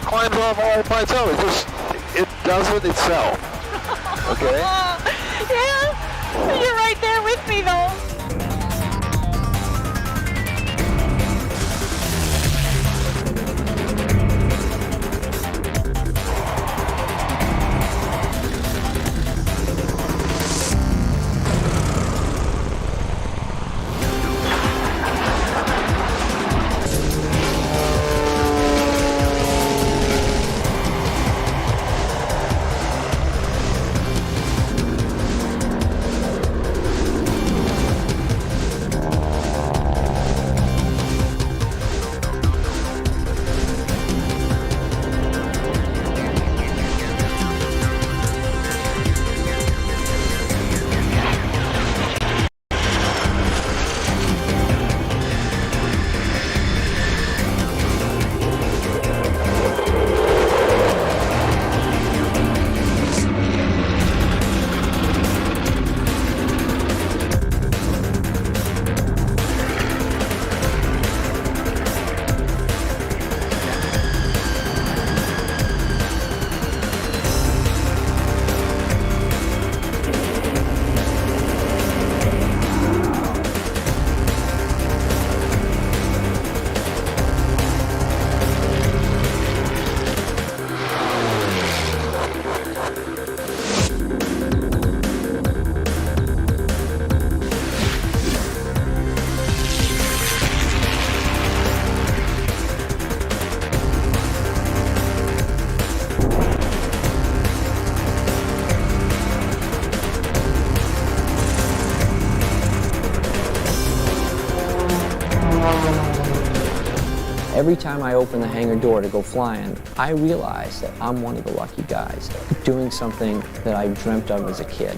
climbs off all by itself. It does it itself. Okay? Yeah, you're right there with me though. Every time I open the hangar door to go flying, I realize that I'm one of the lucky guys doing something that I dreamt of as a kid.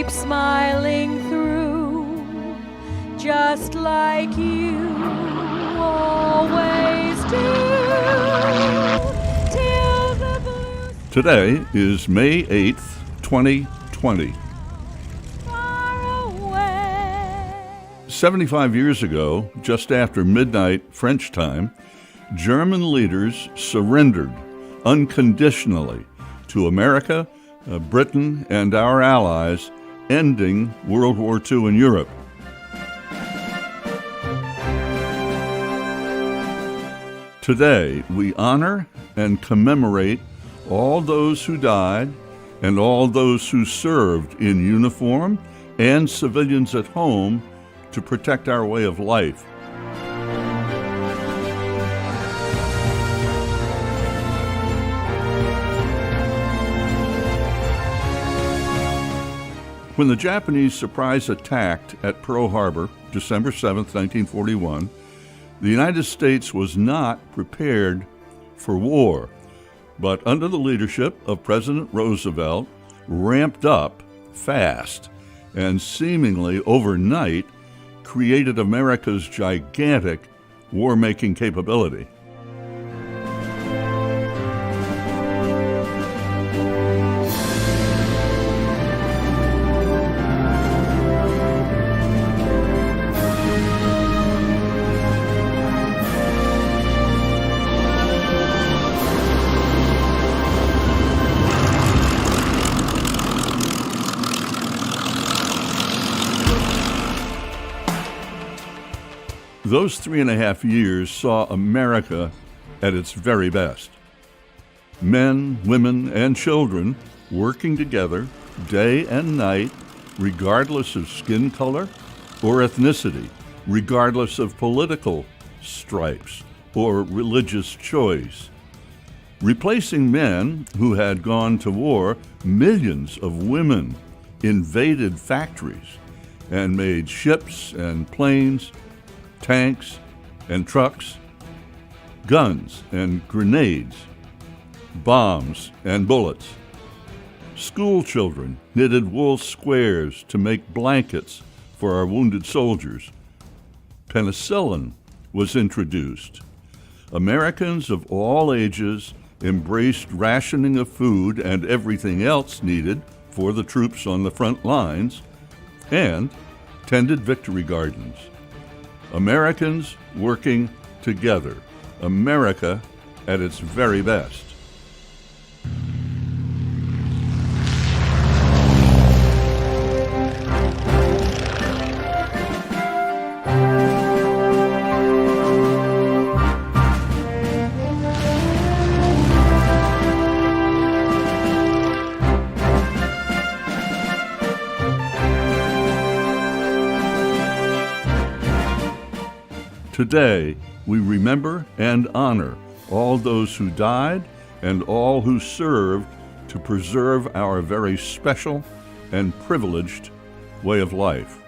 keep smiling through, just like you always do, till the blue Today is May 8th, 2020. far away. 75 years ago, just after midnight French time, German leaders surrendered unconditionally to America, Britain, and our allies, ending World War II in Europe. Today, we honor and commemorate all those who died and all those who served in uniform and civilians at home to protect our way of life. When the Japanese surprise attacked at Pearl Harbor, December 7, 1941, the United States was not prepared for war, but under the leadership of President Roosevelt, ramped up fast and seemingly overnight created America's gigantic war-making capability. Those 3.5 years saw America at its very best. Men, women, and children working together day and night, regardless of skin color or ethnicity, regardless of political stripes or religious choice. Replacing men who had gone to war, millions of women invaded factories and made ships and planes, tanks and trucks, guns and grenades, bombs and bullets. School children knitted wool squares to make blankets for our wounded soldiers. Penicillin was introduced. Americans of all ages embraced rationing of food and everything else needed for the troops on the front lines, and tended victory gardens. Americans working together. America at its very best. Today, we remember and honor all those who died and all who served to preserve our very special and privileged way of life.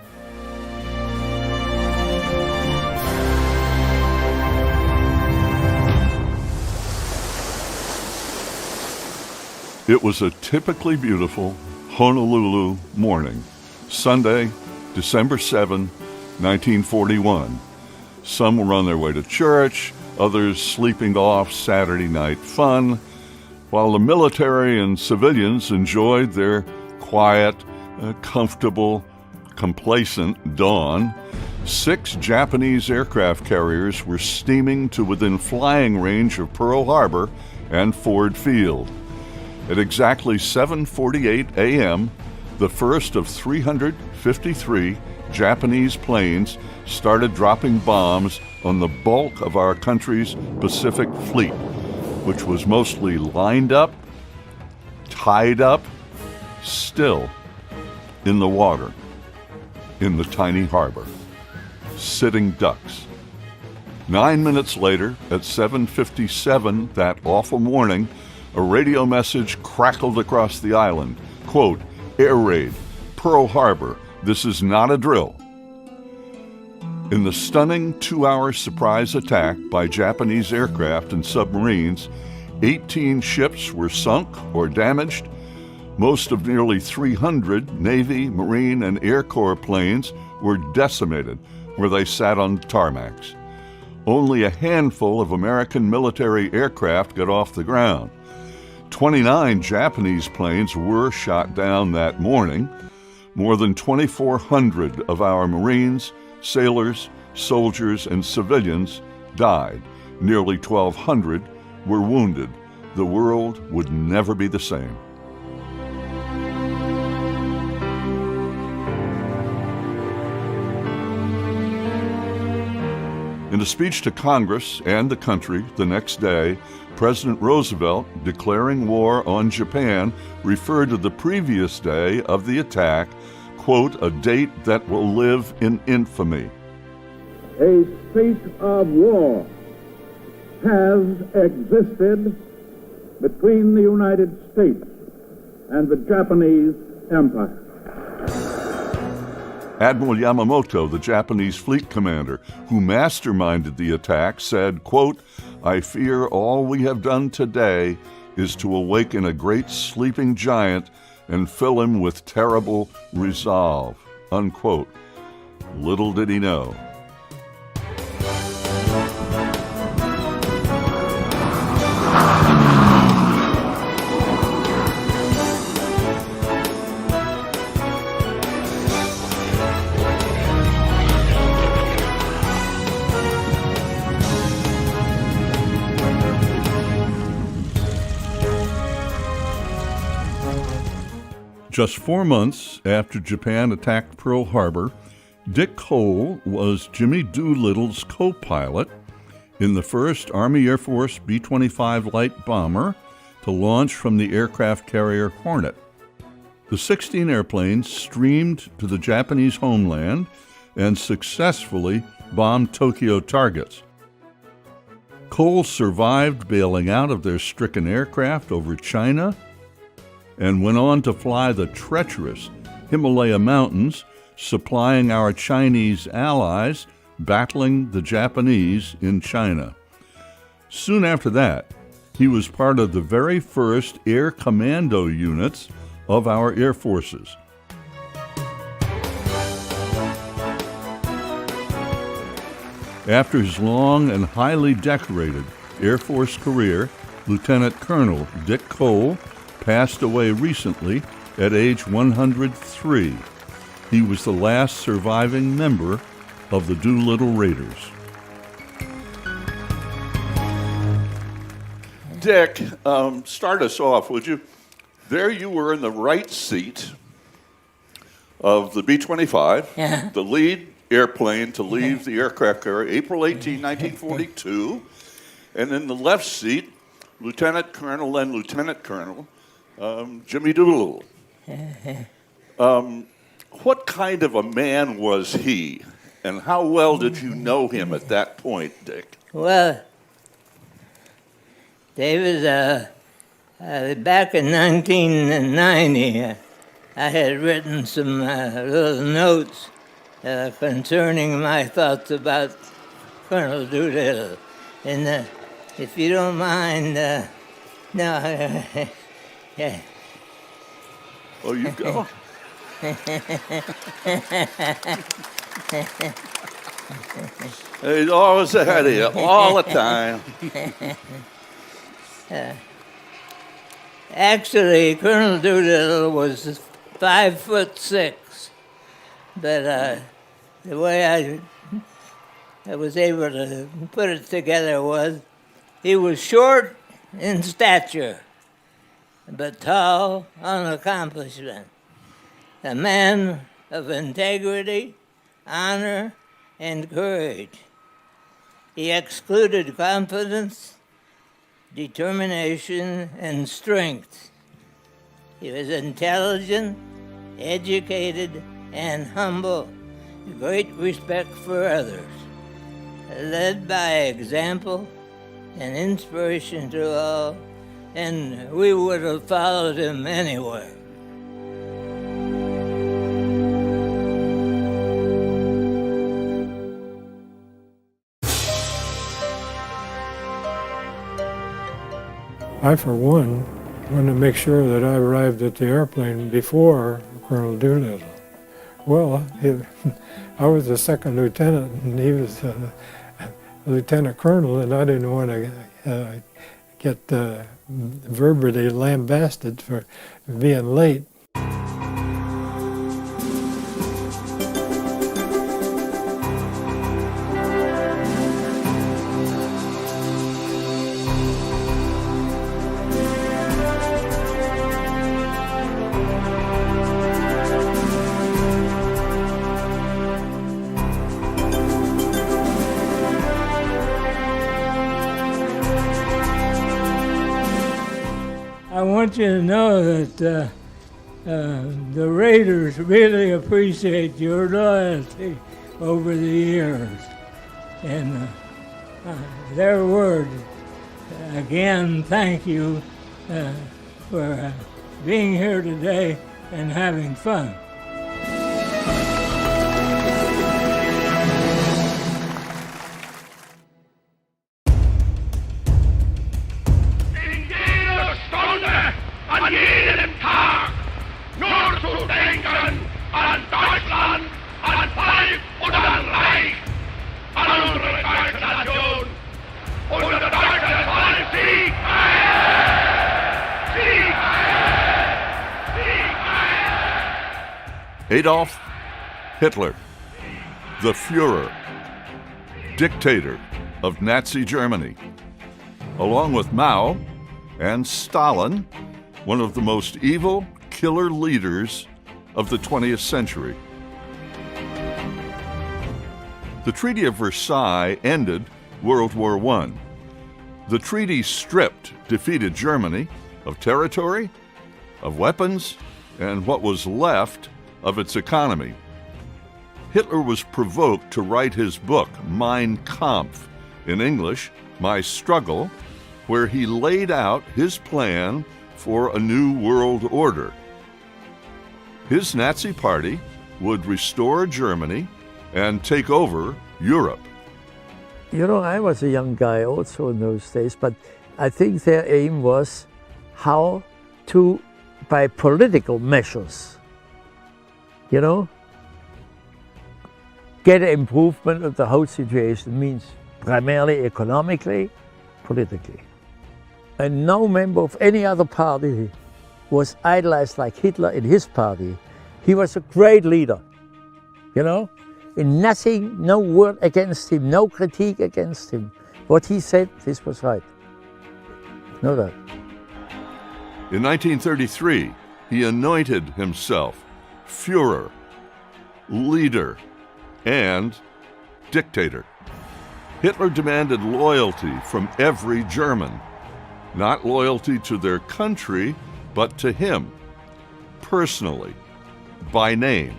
It was a typically beautiful Honolulu morning, Sunday, December 7, 1941. Some were on their way to church, others sleeping off Saturday night fun, while the military and civilians enjoyed their quiet, comfortable, complacent dawn. 6 Japanese aircraft carriers were steaming to within flying range of Pearl Harbor and Ford Field. At exactly 7:48 a.m., the first of 353 Japanese planes started dropping bombs on the bulk of our country's Pacific Fleet, which was mostly lined up, tied up, still in the water, in the tiny harbor, sitting ducks. 9 minutes later, at 7:57 that awful morning, a radio message crackled across the island. Quote, "Air raid, Pearl Harbor, this is not a drill." In the stunning 2-hour surprise attack by Japanese aircraft and submarines, 18 ships were sunk or damaged, Most of nearly 300 Navy, Marine, and Air Corps planes were decimated where they sat on tarmacs. Only a handful of American military aircraft got off the ground. 29 Japanese planes were shot down that morning. More than 2,400 of our Marines, sailors, soldiers, and civilians died. Nearly 1,200 were wounded. The world would never be the same. In a speech to Congress and the country the next day, President Roosevelt, declaring war on Japan, referred to the previous day of the attack, quote, "a date that will live in infamy." A state of war has existed between the United States and the Japanese Empire. Admiral Yamamoto, the Japanese fleet commander who masterminded the attack, said, quote, "I fear all we have done today is to awaken a great sleeping giant and fill him with terrible resolve," unquote. Little did he know. Just 4 months after Japan attacked Pearl Harbor, Dick Cole was Jimmy Doolittle's co-pilot in the first Army Air Force B-25 light bomber to launch from the aircraft carrier Hornet. The 16 airplanes streamed to the Japanese homeland and successfully bombed Tokyo targets. Cole survived bailing out of their stricken aircraft over China and went on to fly the treacherous Himalaya Mountains, supplying our Chinese allies battling the Japanese in China. Soon after that, he was part of the very first air commando units of our air forces. After his long and highly decorated Air Force career, Lieutenant Colonel Dick Cole passed away recently at age 103. He was the last surviving member of the Doolittle Raiders. Dick, start us off, would you? There you were in the right seat of the B-25, the lead airplane to leave the aircraft carrier, April 18, 1942. And in the left seat, Lieutenant Colonel and Lieutenant Colonel Jimmy Doolittle. What kind of a man was he, and how well did you know him at that point, Dick? Well, David, back in 1990, I had written some little notes concerning my thoughts about Colonel Doolittle. And if you don't mind, no, yeah. Oh, you go. He's always ahead of you, all the time. Actually, Colonel Doolittle was 5'6", but the way I was able to put it together was he was short in stature, but tall on accomplishment. A man of integrity, honor, and courage. He excluded confidence, determination, and strength. He was intelligent, educated, and humble, great respect for others, led by example and inspiration to all, and we would have followed him anywhere. I, for one, wanted to make sure that I arrived at the airplane before Colonel Doolittle. Well, I was a second lieutenant and he was a lieutenant colonel, and I didn't want to get verbally lambasted for being late. I want you to know that the Raiders really appreciate your loyalty over the years. And their word, again, thank you for being here today and having fun. An jedem Tag nur zu denken an Deutschland, an Volk und an Reich, an unsere deutsche Nation, unser deutsches Volk. Sieg! Sieg! Sieg! Adolf Hitler, the Führer, dictator of Nazi Germany, along with Mao and Stalin, one of the most evil killer leaders of the 20th century. The Treaty of Versailles ended World War I. The treaty stripped defeated Germany of territory, of weapons, and what was left of its economy. Hitler was provoked to write his book, Mein Kampf, in English, My Struggle, where he laid out his plan for a new world order. His Nazi party would restore Germany and take over Europe. You know, I was a young guy also in those days, but I think their aim was how to, by political measures, you know, get an improvement of the whole situation. It means primarily economically, politically. And no member of any other party was idolized like Hitler in his party. He was a great leader, you know? And nothing, no word against him, no critique against him. What he said, this was right. Know that. In 1933, he anointed himself Führer, leader, and dictator. Hitler demanded loyalty from every German. Not loyalty to their country, but to him, personally, by name.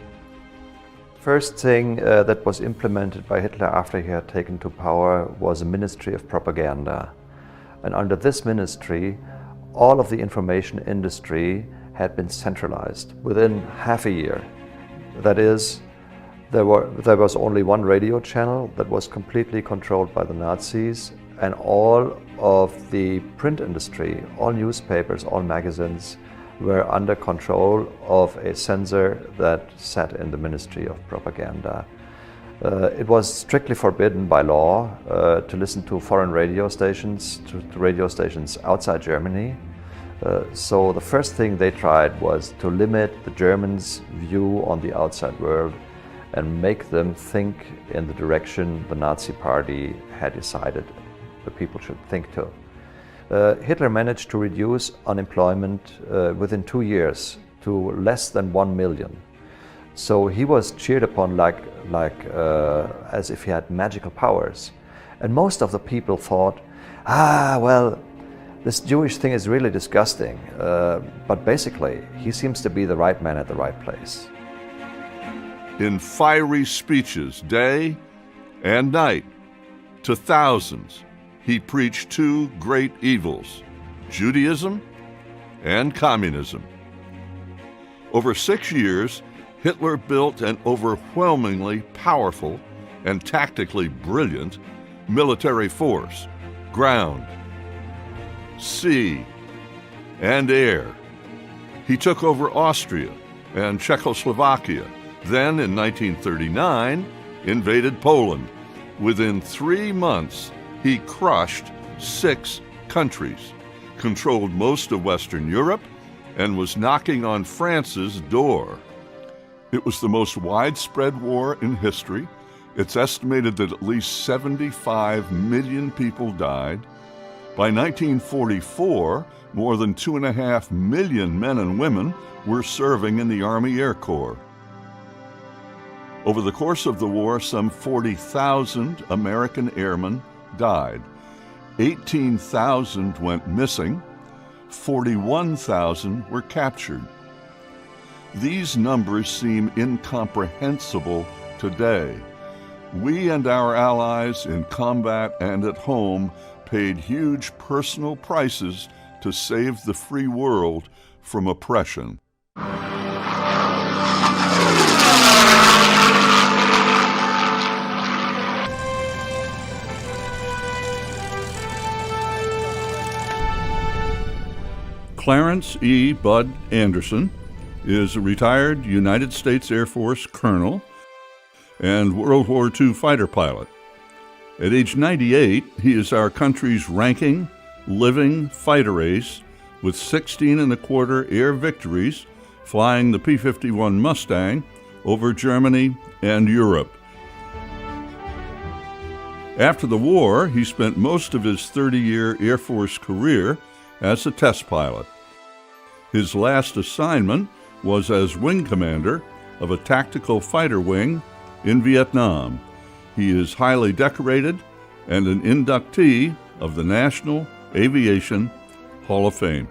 First thing that was implemented by Hitler after he had taken to power was a Ministry of Propaganda. And under this ministry, all of the information industry had been centralized within half a year. That is, there was only one radio channel that was completely controlled by the Nazis, and all of the print industry, all newspapers, all magazines were under control of a censor that sat in the Ministry of Propaganda. It was strictly forbidden by law to listen to foreign radio stations, to radio stations outside Germany. So the first thing they tried was to limit the Germans' view on the outside world and make them think in the direction the Nazi Party had decided the people should think to. Hitler managed to reduce unemployment within 2 years to less than 1 million. So he was cheered upon like as if he had magical powers. And most of the people thought, well, this Jewish thing is really disgusting. But basically, he seems to be the right man at the right place. In fiery speeches, day and night, to thousands, he preached two great evils, Judaism and communism. Over 6 years, Hitler built an overwhelmingly powerful and tactically brilliant military force, ground, sea, and air. He took over Austria and Czechoslovakia, then in 1939 invaded Poland. Within 3 months, he crushed 6 countries, controlled most of Western Europe, and was knocking on France's door. It was the most widespread war in history. It's estimated that at least 75 million people died. By 1944, more than 2.5 million men and women were serving in the Army Air Corps. Over the course of the war, some 40,000 American airmen died. 18,000 went missing. 41,000 were captured. These numbers seem incomprehensible today. We and our allies in combat and at home paid huge personal prices to save the free world from oppression. Clarence E. Bud Anderson is a retired United States Air Force colonel and World War II fighter pilot. At age 98, he is our country's ranking living fighter ace with 16.25 air victories flying the P-51 Mustang over Germany and Europe. After the war, he spent most of his 30-year Air Force career as a test pilot. His last assignment was as wing commander of a tactical fighter wing in Vietnam. He is highly decorated and an inductee of the National Aviation Hall of Fame.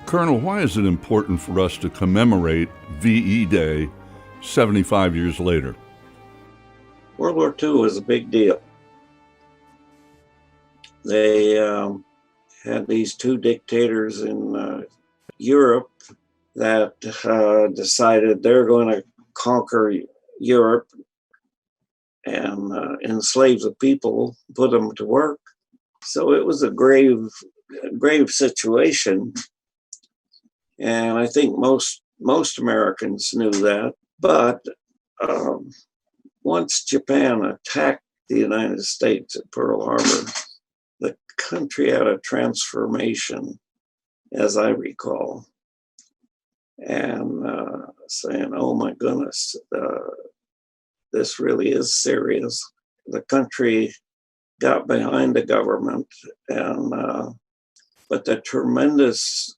Colonel, why is it important for us to commemorate VE Day 75 years later? World War II was a big deal. They had these 2 dictators in Europe that decided they're going to conquer Europe and enslave the people, put them to work. So it was a grave situation. And I think most Americans knew that. But once Japan attacked the United States at Pearl Harbor, the country had a transformation, as I recall, and saying, oh my goodness, this really is serious. The country got behind the government, and but the tremendous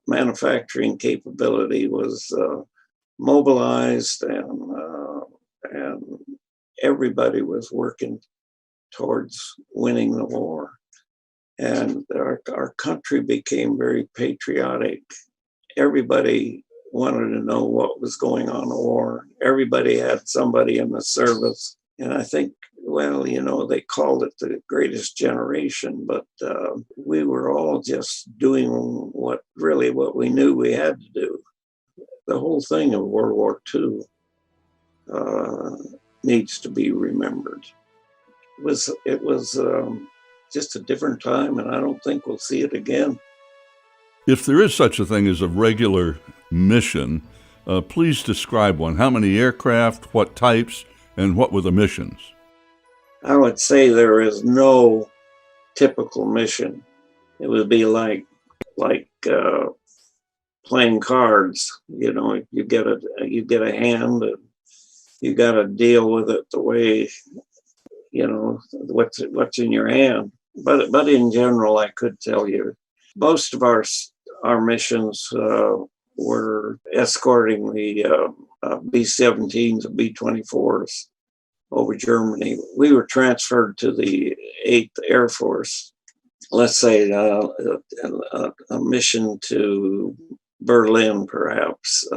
manufacturing capability was mobilized, and everybody was working towards winning the war. And our country became very patriotic. Everybody wanted to know what was going on in the war. Everybody had somebody in the service. And I think, well, they called it the greatest generation, but we were all just doing what we knew we had to do. The whole thing of World War II needs to be remembered. It was just a different time, and I don't think we'll see it again. If there is such a thing as a regular mission, please describe one. How many aircraft, what types, and what were the missions? I would say there is no typical mission. It would be like playing cards. You get a hand, and you got to deal with it the way what's in your hand. But in general, I could tell you most of our missions were escorting the B-17s and B-24s over Germany. We were transferred to the 8th Air Force. Let's say a mission to Berlin, perhaps.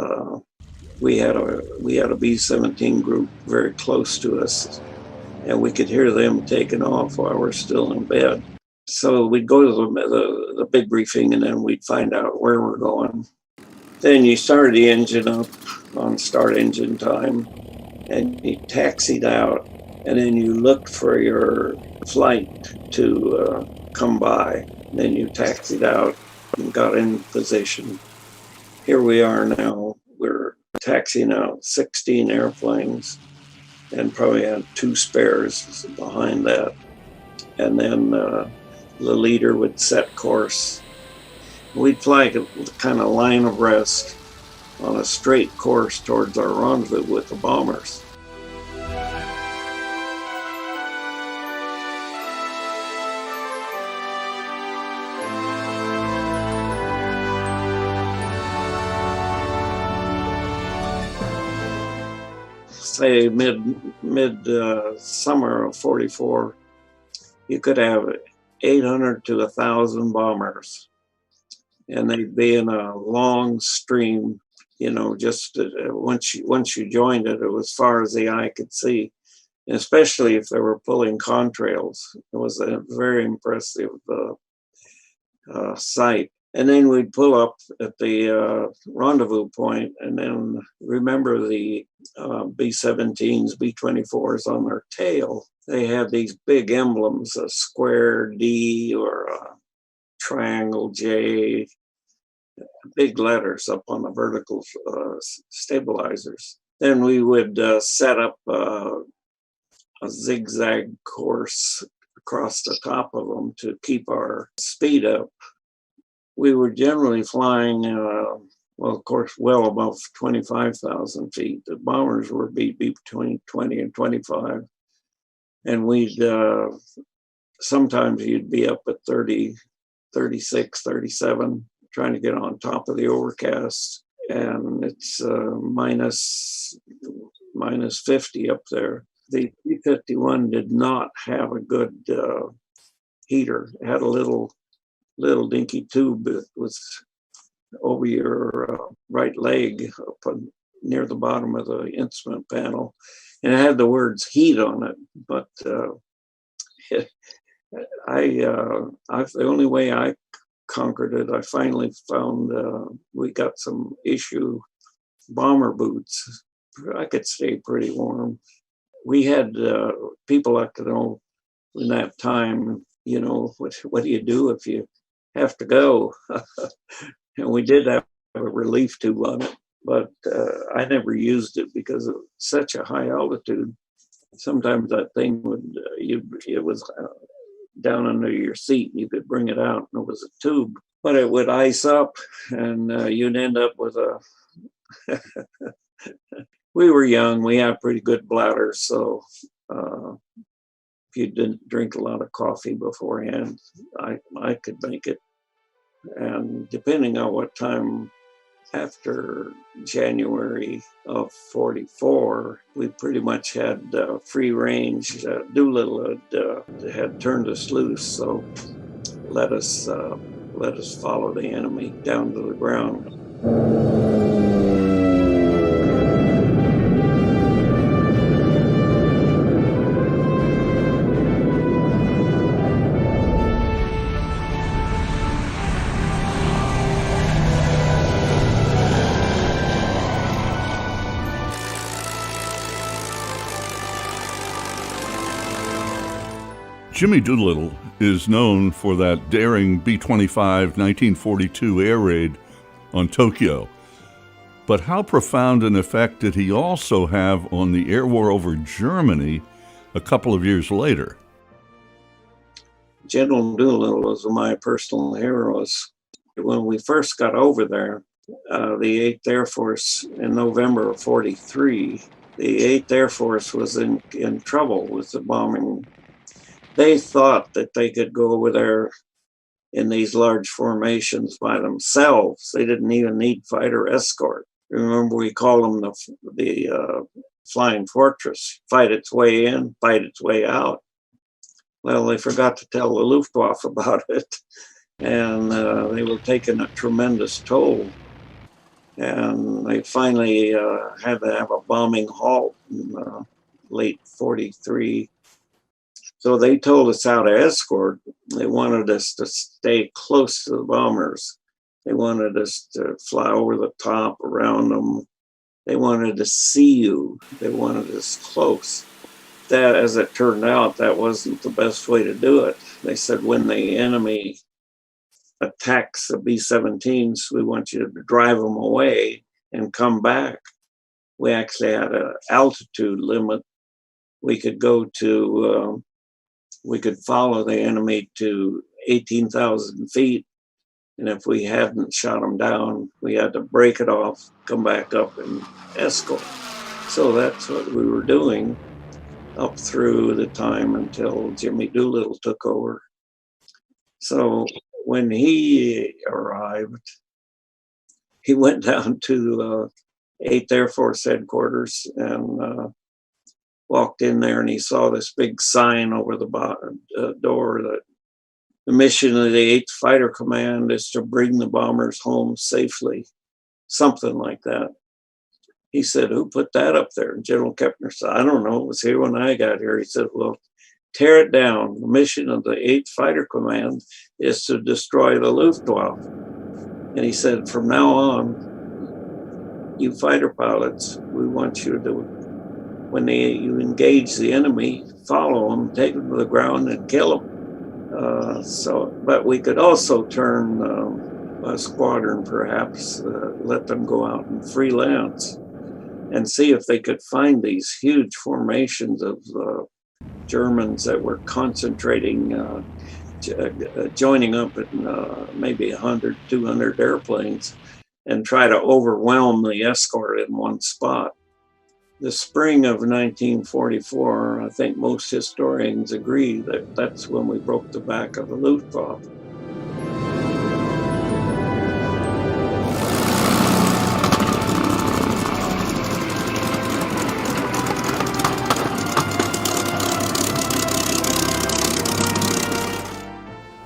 We had a B-17 group very close to us, and we could hear them taking off while we're still in bed. So we'd go to the big briefing, and then we'd find out where we're going. Then you started the engine up on start engine time, and you taxied out, and then you looked for your flight to come by. And then you taxied out and got in position. Here we are now. We're taxiing out 16 airplanes and probably had 2 spares behind that. And then the leader would set course. We'd fly kind of line abreast on a straight course towards our rendezvous with the bombers. Say mid summer of 44, you could have 800 to 1,000 bombers, and they'd be in a long stream. You know, just once you joined it, it was as far as the eye could see. And especially if they were pulling contrails, it was a very impressive sight. And then we'd pull up at the rendezvous point, and then remember the B-17s, B-24s on their tail. They had these big emblems, a square D or a triangle J, big letters up on the vertical stabilizers. Then we would set up a zigzag course across the top of them to keep our speed up. We were generally flying, well, of course, well above 25,000 feet. The bombers were between 20 and 25. And we'd, sometimes you'd be up at 30, 36, 37, trying to get on top of the overcast. And it's minus 50 up there. The B-51 did not have a good heater. It had a little dinky tube that was over your right leg up near the bottom of the instrument panel, and it had the words heat on it. But the only way I conquered it, I finally found we got some issue bomber boots. I could stay pretty warm. We had people like to know in that time, you know, what do you do if you have to go? And we did have a relief tube on it, but I never used it because of such a high altitude. Sometimes that thing would, it was down under your seat, you could bring it out and it was a tube, but it would ice up and you'd end up with a, we were young, we had pretty good bladders, so if you didn't drink a lot of coffee beforehand, I could make it. And depending on what time after January of 44, we pretty much had free range. Doolittle had turned us loose, so let us follow the enemy down to the ground. Jimmy Doolittle is known for that daring B-25 1942 air raid on Tokyo. But how profound an effect did he also have on the air war over Germany a couple of years later? General Doolittle was my personal heroes. When we first got over there, the 8th Air Force in November of 43, the 8th Air Force was in trouble with the bombing. They thought that they could go over there in these large formations by themselves. They didn't even need fighter escort. Remember, we call them the Flying Fortress. Fight its way in, fight its way out. Well, they forgot to tell the Luftwaffe about it, and they were taking a tremendous toll. And they finally had to have a bombing halt in late 43. So they told us how to escort. They wanted us to stay close to the bombers. They wanted us to fly over the top, around them. They wanted to see you. They wanted us close. That, as it turned out, that wasn't the best way to do it. They said when the enemy attacks the B-17s, we want you to drive them away and come back. We actually had an altitude limit. We could go to, we could follow the enemy to 18,000 feet. And if we hadn't shot them down, we had to break it off, come back up and escort. So that's what we were doing up through the time until Jimmy Doolittle took over. So when he arrived, he went down to 8th Air Force headquarters and walked in there, and he saw this big sign over the door that the mission of the 8th Fighter Command is to bring the bombers home safely, something like that. He said, "Who put that up there?" And General Kepner said, "I don't know. It was here when I got here." He said, "Well, tear it down. The mission of the 8th Fighter Command is to destroy the Luftwaffe." And he said, "From now on, you fighter pilots, we want you to, when you engage the enemy, follow them, take them to the ground and kill them." But we could also turn a squadron, perhaps, let them go out and freelance and see if they could find these huge formations of Germans that were concentrating, joining up in maybe 100, 200 airplanes and try to overwhelm the escort in one spot. The spring of 1944, I think most historians agree that that's when we broke the back of the Luftwaffe.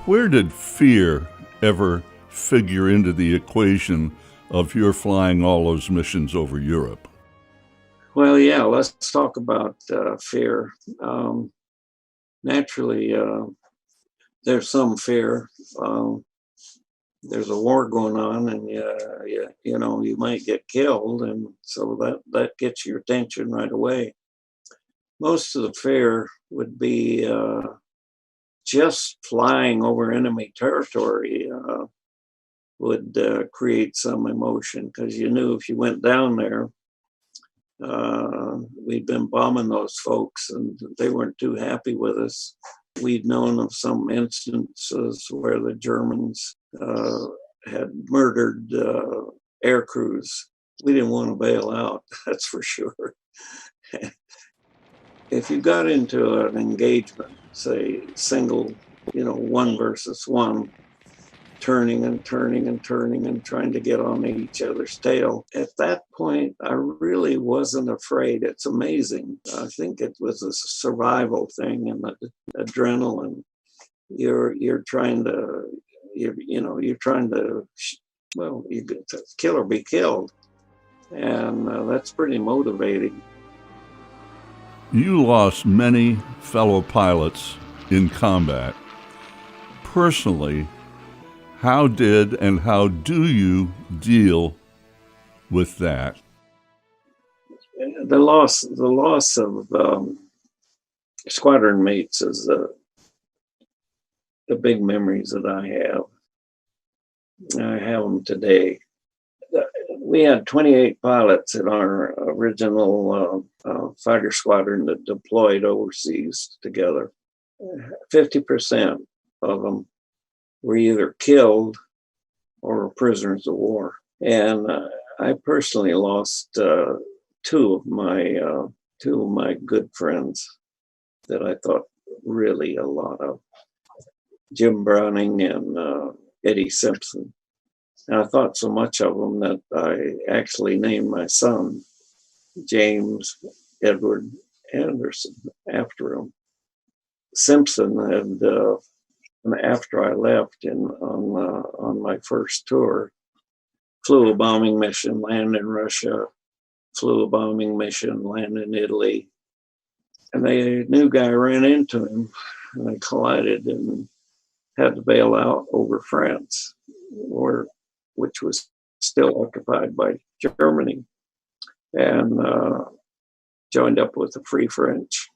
Where did fear ever figure into the equation of your flying all those missions over Europe? Well, yeah, let's talk about fear. Naturally, there's some fear. There's a war going on, and you know, you might get killed, and so that gets your attention right away. Most of the fear would be just flying over enemy territory would create some emotion, because you knew if you went down there, we'd been bombing those folks and they weren't too happy with us. We'd known of some instances where the Germans had murdered air crews. We didn't want to bail out, that's for sure. If you got into an engagement, say single, you know, 1 versus 1, turning and turning and turning and trying to get on each other's tail. At that point, I really wasn't afraid. It's amazing. I think it was a survival thing and the adrenaline. You're trying to, you're trying to, well, you get to kill or be killed. And that's pretty motivating. You lost many fellow pilots in combat. Personally, how did and how do you deal with that? The loss of squadron mates is the big memories that I have. I have them today. We had 28 pilots in our original fighter squadron that deployed overseas together. 50% of them were either killed or were prisoners of war. And I personally lost two of my good friends that I thought really a lot of, Jim Browning and Eddie Simpson. And I thought so much of them that I actually named my son James Edward Anderson after him. Simpson had, after I left on my first tour, flew a bombing mission, landed in Russia, flew a bombing mission, landed in Italy. And a new guy ran into him and they collided and had to bail out over France, which was still occupied by Germany, and joined up with the Free French.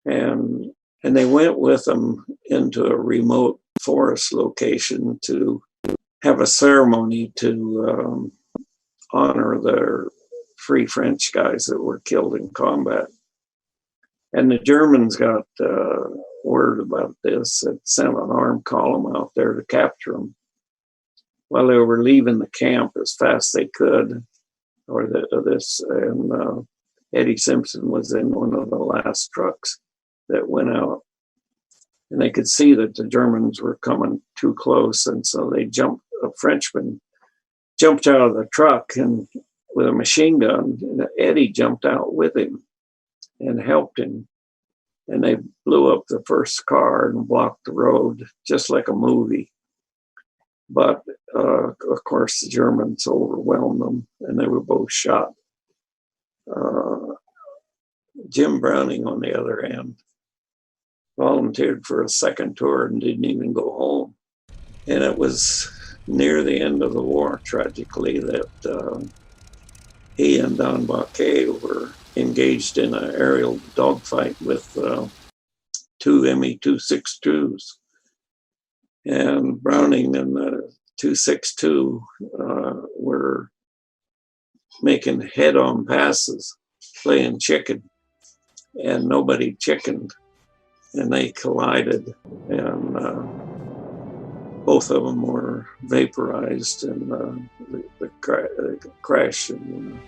And they went with them into a remote forest location to have a ceremony to honor their free French guys that were killed in combat. And the Germans got word about this and sent an armed column out there to capture them. While they were leaving the camp as fast as they could, Eddie Simpson was in one of the last trucks that went out. And they could see that the Germans were coming too close. And so a Frenchman jumped out of the truck and with a machine gun, and Eddie jumped out with him and helped him. And they blew up the first car and blocked the road, just like a movie. But of course, the Germans overwhelmed them, and they were both shot. Jim Browning, on the other hand, volunteered for a second tour and didn't even go home. And it was near the end of the war, tragically, that he and Don Baquet were engaged in an aerial dogfight with two Me-262s. And Browning and the 262 were making head-on passes, playing chicken, and nobody chickened. And they collided, and both of them were vaporized in the crash. And,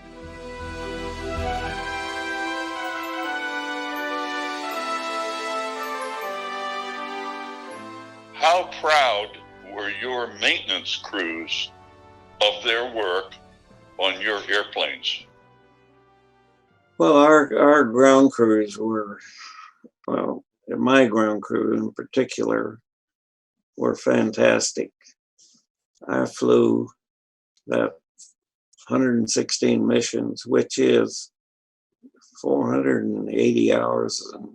How proud were your maintenance crews of their work on your airplanes? Well, our ground crews were, my ground crew in particular, were fantastic. I flew that 116 missions, which is 480 hours and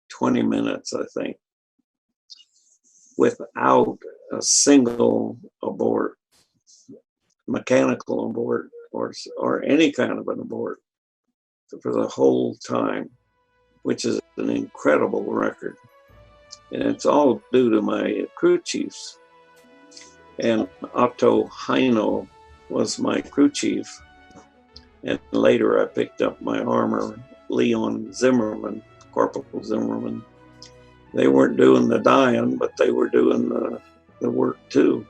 20 minutes, I think, without a single abort, mechanical abort, or any kind of an abort for the whole time, which is an incredible record. And it's all due to my crew chiefs. And Otto Heino was my crew chief. And later I picked up my armor, Leon Zimmerman, Corporal Zimmerman. They weren't doing the dying, but they were doing the work too.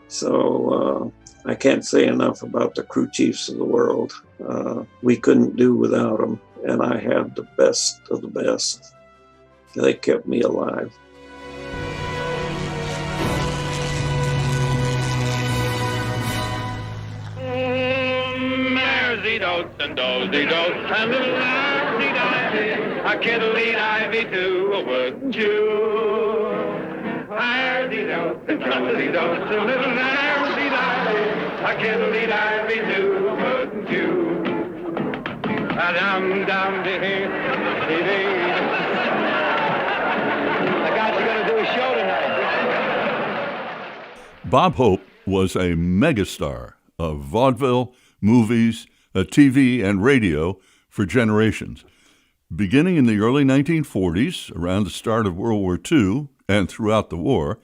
So I can't say enough about the crew chiefs of the world. We couldn't do without them, and I had the best of the best. They kept me alive. Dotes and dozy dotes and little ivy divey, a kiddly ivy too, wouldn't you? Irsy dotes and dozy dotes and little ivy divey, a kiddly ivy too, wouldn't you? Dum dum dee dee. I got you gonna do a show tonight. Bob Hope was a megastar of vaudeville, movies, TV, and radio for generations. Beginning in the early 1940s, around the start of World War II and throughout the war,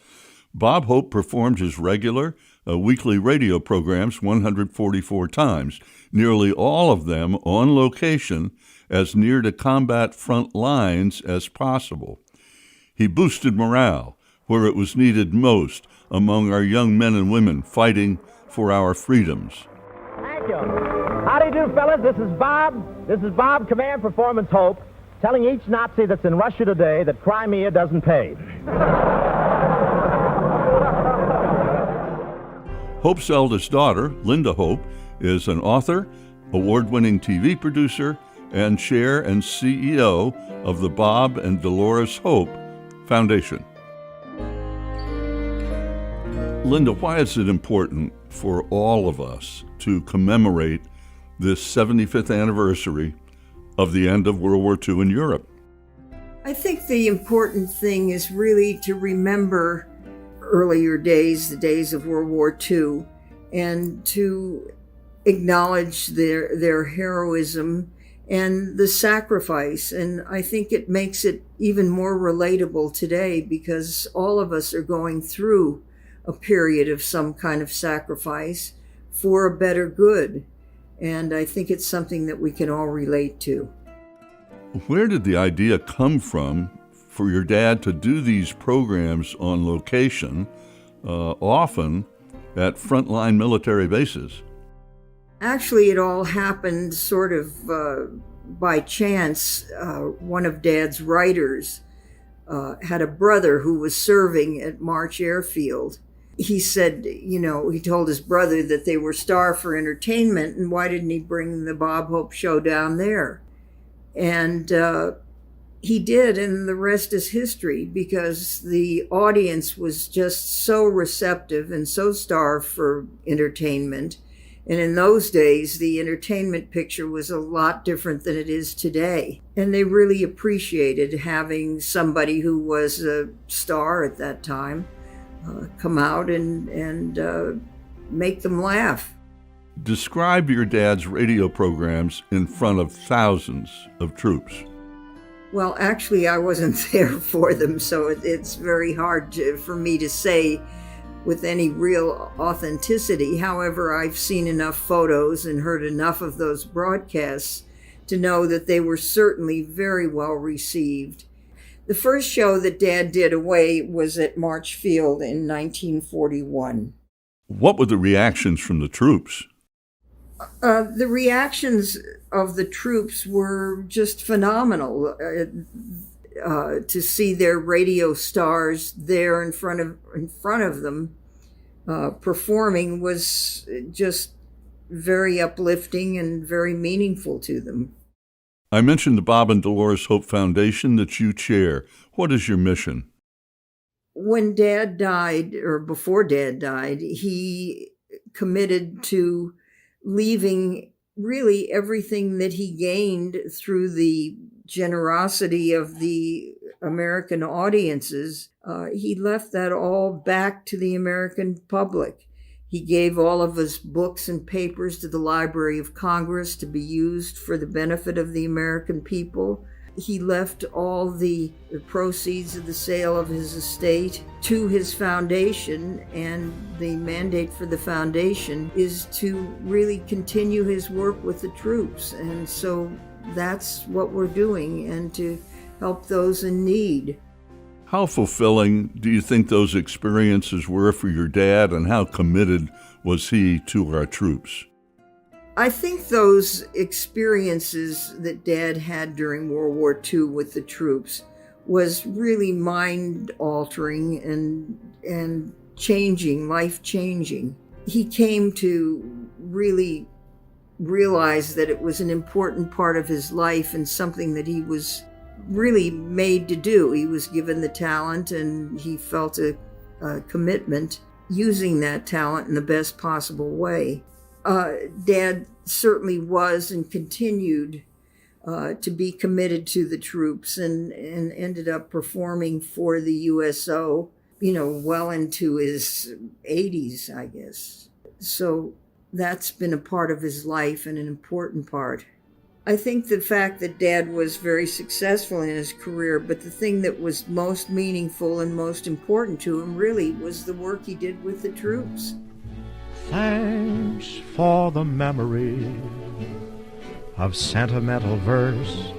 Bob Hope performed his regular weekly radio programs 144 times, nearly all of them on location as near to combat front lines as possible. He boosted morale where it was needed most among our young men and women fighting for our freedoms. Thank you. How do you do, fellas? This is Bob. This is Bob, Command Performance Hope, telling each Nazi that's in Russia today that Crimea doesn't pay. Hope's eldest daughter, Linda Hope, is an author, award-winning TV producer, and chair and CEO of the Bob and Dolores Hope Foundation. Linda, why is it important for all of us to commemorate this 75th anniversary of the end of World War II in Europe? I think the important thing is really to remember earlier days, the days of World War II, and to acknowledge their heroism and the sacrifice. And I think it makes it even more relatable today because all of us are going through a period of some kind of sacrifice for a better good. And I think it's something that we can all relate to. Where did the idea come from for your dad to do these programs on location, often at frontline military bases? Actually, it all happened sort of by chance. One of Dad's writers had a brother who was serving at March Airfield. He said, he told his brother that they were starved for entertainment, and why didn't he bring the Bob Hope Show down there? And he did, and the rest is history, because the audience was just so receptive and so starved for entertainment. And in those days, the entertainment picture was a lot different than it is today. And they really appreciated having somebody who was a star at that time come out and make them laugh. Describe your dad's radio programs in front of thousands of troops. Well, actually, I wasn't there for them, so it's very hard for me to say with any real authenticity. However, I've seen enough photos and heard enough of those broadcasts to know that they were certainly very well received. The first show that Dad did away was at March Field in 1941. What were the reactions from the troops? The reactions of the troops were just phenomenal. To see their radio stars there in front of them performing was just very uplifting and very meaningful to them. I mentioned the Bob and Dolores Hope Foundation that you chair. What is your mission? When Dad died, or before Dad died, he committed to leaving really everything that he gained through the generosity of the American audiences. He left that all back to the American public. He gave all of his books and papers to the Library of Congress to be used for the benefit of the American people. He left all the proceeds of the sale of his estate to his foundation, and the mandate for the foundation is to really continue his work with the troops. And so that's what we're doing, and to help those in need. How fulfilling do you think those experiences were for your dad, and how committed was he to our troops? I think those experiences that Dad had during World War II with the troops was really mind-altering and changing, life-changing. He came to really realize that it was an important part of his life and something that he was really made to do. He was given the talent, and he felt a commitment using that talent in the best possible way. Dad certainly was and continued to be committed to the troops, and ended up performing for the USO, well into his 80s, I guess. So that's been a part of his life, and an important part. I think the fact that Dad was very successful in his career, but the thing that was most meaningful and most important to him really was the work he did with the troops. Thanks for the memory of sentimental verse,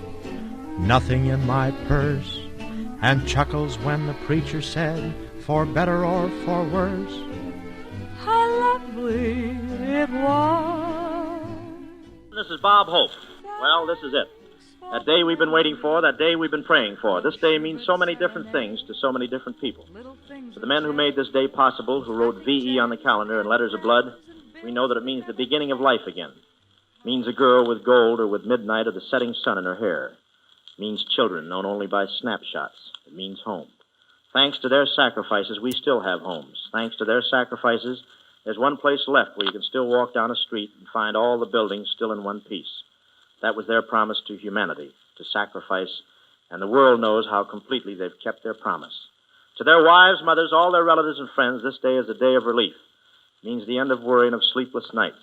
nothing in my purse, and chuckles when the preacher said, for better or for worse, How lovely it was. This is Bob Hope. Well, this is it. That day we've been waiting for, that day we've been praying for. This day means so many different things to so many different people. To the men who made this day possible, who wrote VE on the calendar in letters of blood, we know that it means the beginning of life again. It means a girl with gold, or with midnight or the setting sun in her hair. It means children known only by snapshots. It means home. Thanks to their sacrifices, we still have homes. Thanks to their sacrifices, there's one place left where you can still walk down a street and find all the buildings still in one piece. That was their promise to humanity, to sacrifice, and the world knows how completely they've kept their promise. To their wives, mothers, all their relatives and friends, this day is a day of relief. It means the end of worry and of sleepless nights.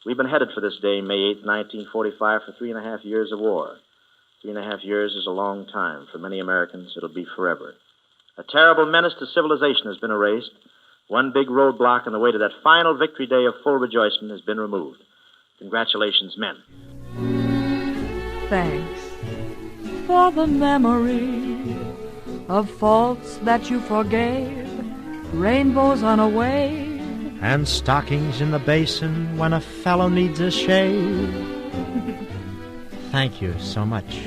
We've been headed for this day, May 8, 1945, for 3.5 years of war. 3.5 years is a long time. For many Americans, it'll be forever. A terrible menace to civilization has been erased. One big roadblock on the way to that final victory day of full rejoicing has been removed. Congratulations, men. Thanks for the memory of faults that you forgave, rainbows on a wave, and stockings in the basin when a fellow needs a shave. Thank you so much.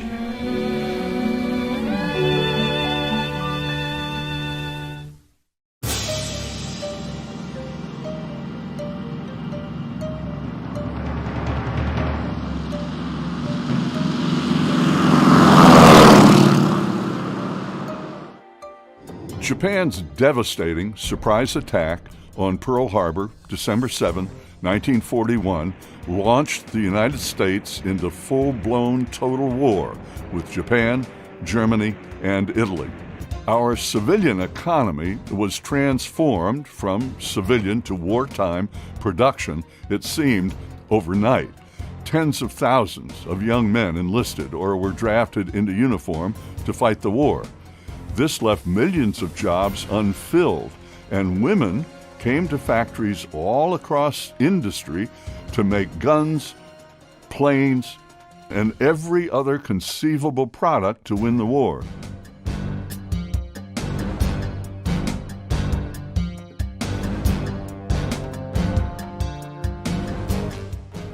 Japan's devastating surprise attack on Pearl Harbor, December 7, 1941, launched the United States into full-blown total war with Japan, Germany, and Italy. Our civilian economy was transformed from civilian to wartime production, it seemed, overnight. Tens of thousands of young men enlisted or were drafted into uniform to fight the war. This left millions of jobs unfilled, and women came to factories all across industry to make guns, planes, and every other conceivable product to win the war.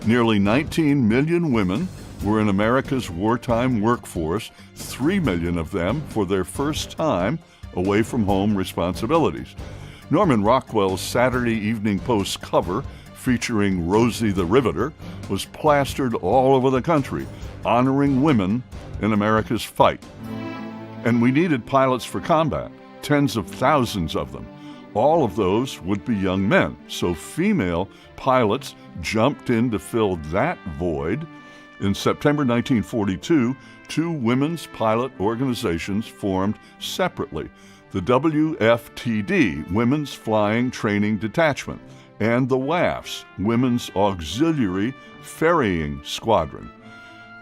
Nearly 19 million women were in America's wartime workforce, 3 million of them for their first time away from home responsibilities. Norman Rockwell's Saturday Evening Post cover, featuring Rosie the Riveter, was plastered all over the country, honoring women in America's fight. And we needed pilots for combat, tens of thousands of them. All of those would be young men, so female pilots jumped in to fill that void. In September 1942, two women's pilot organizations formed separately, the WFTD, Women's Flying Training Detachment, and the WAFS, Women's Auxiliary Ferrying Squadron.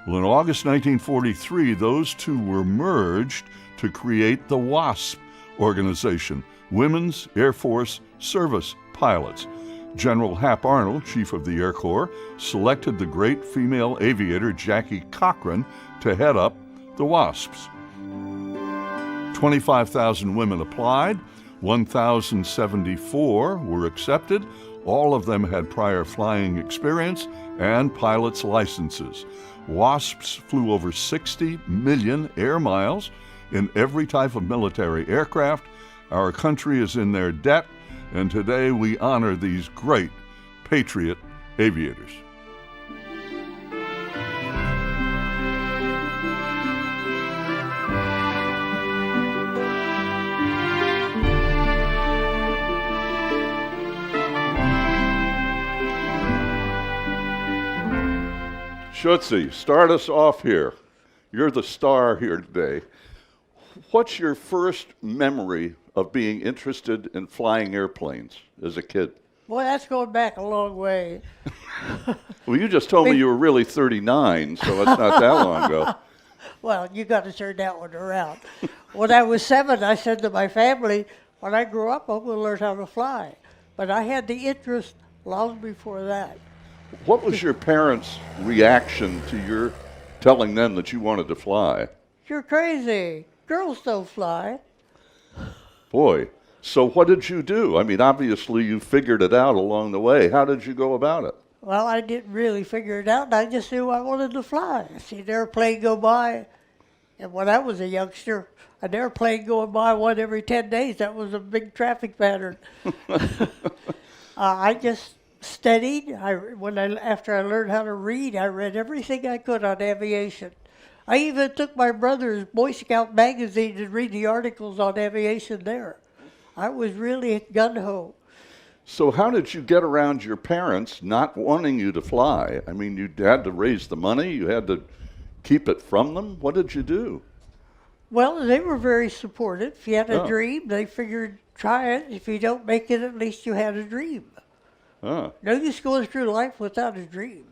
Well, in August 1943, those two were merged to create the WASP organization, Women's Air Force Service Pilots. General Hap Arnold, Chief of the Air Corps, selected the great female aviator Jackie Cochran to head up the WASPs. 25,000 women applied, 1,074 were accepted. All of them had prior flying experience and pilot's licenses. WASPs flew over 60 million air miles in every type of military aircraft. Our country is in their debt, and today we honor these great patriot aviators. Schutze, start us off here. You're the star here today. What's your first memory of being interested in flying airplanes as a kid? Boy, that's going back a long way. Well, you just told me you were really 39, so it's not that long ago. Well, you got to turn that one around. When I was 7, I said to my family, when I grow up, I'm going to learn how to fly. But I had the interest long before that. What was your parents' reaction to your telling them that you wanted to fly? You're crazy. Girls don't fly. Boy, so what did you do? I mean, obviously you figured it out along the way. How did you go about it? Well, I didn't really figure it out. I just knew I wanted to fly. I see an airplane go by. And when I was a youngster, an airplane going by one every 10 days, that was a big traffic pattern. I just studied. After I learned how to read, I read everything I could on aviation. I even took my brother's Boy Scout magazine to read the articles on aviation there. I was really gung-ho. So how did you get around your parents not wanting you to fly? I mean, you had to raise the money, you had to keep it from them. What did you do? Well, they were very supportive. If you had a dream, they figured, try it. If you don't make it, at least you had a dream. Huh. No use going through life without a dream.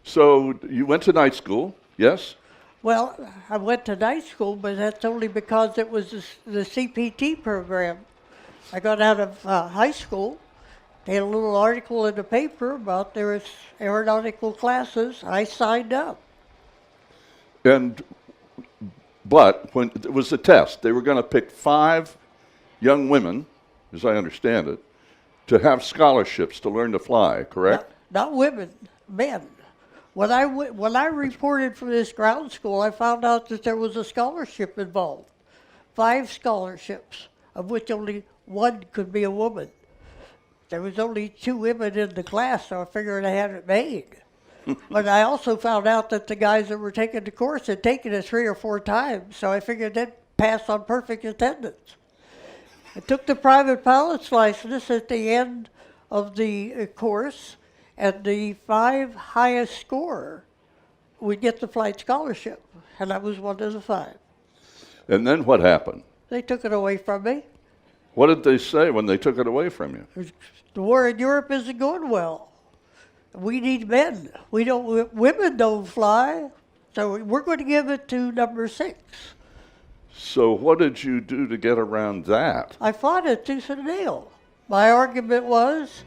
So you went to night school, yes? Well, I went to night school, but that's only because it was the CPT program. I got out of high school. They had a little article in the paper about there was aeronautical classes. I signed up. But when it was a test, they were going to pick 5 young women, as I understand it, to have scholarships to learn to fly, correct? Not women, men. When I reported for this ground school, I found out that there was a scholarship involved. 5 scholarships, of which only 1 could be a woman. There was only 2 women in the class, so I figured I had it made. But I also found out that the guys that were taking the course had taken it 3 or 4 times, so I figured they'd pass on perfect attendance. I took the private pilot's license at the end of the course, and the 5 highest scorer would get the flight scholarship, and I was one of the 5. And then what happened? They took it away from me. What did they say when they took it away from you? The war in Europe isn't going well. We need men. Women don't fly, so we're going to give it to number 6. So what did you do to get around that? I fought it tooth and nail. My argument was,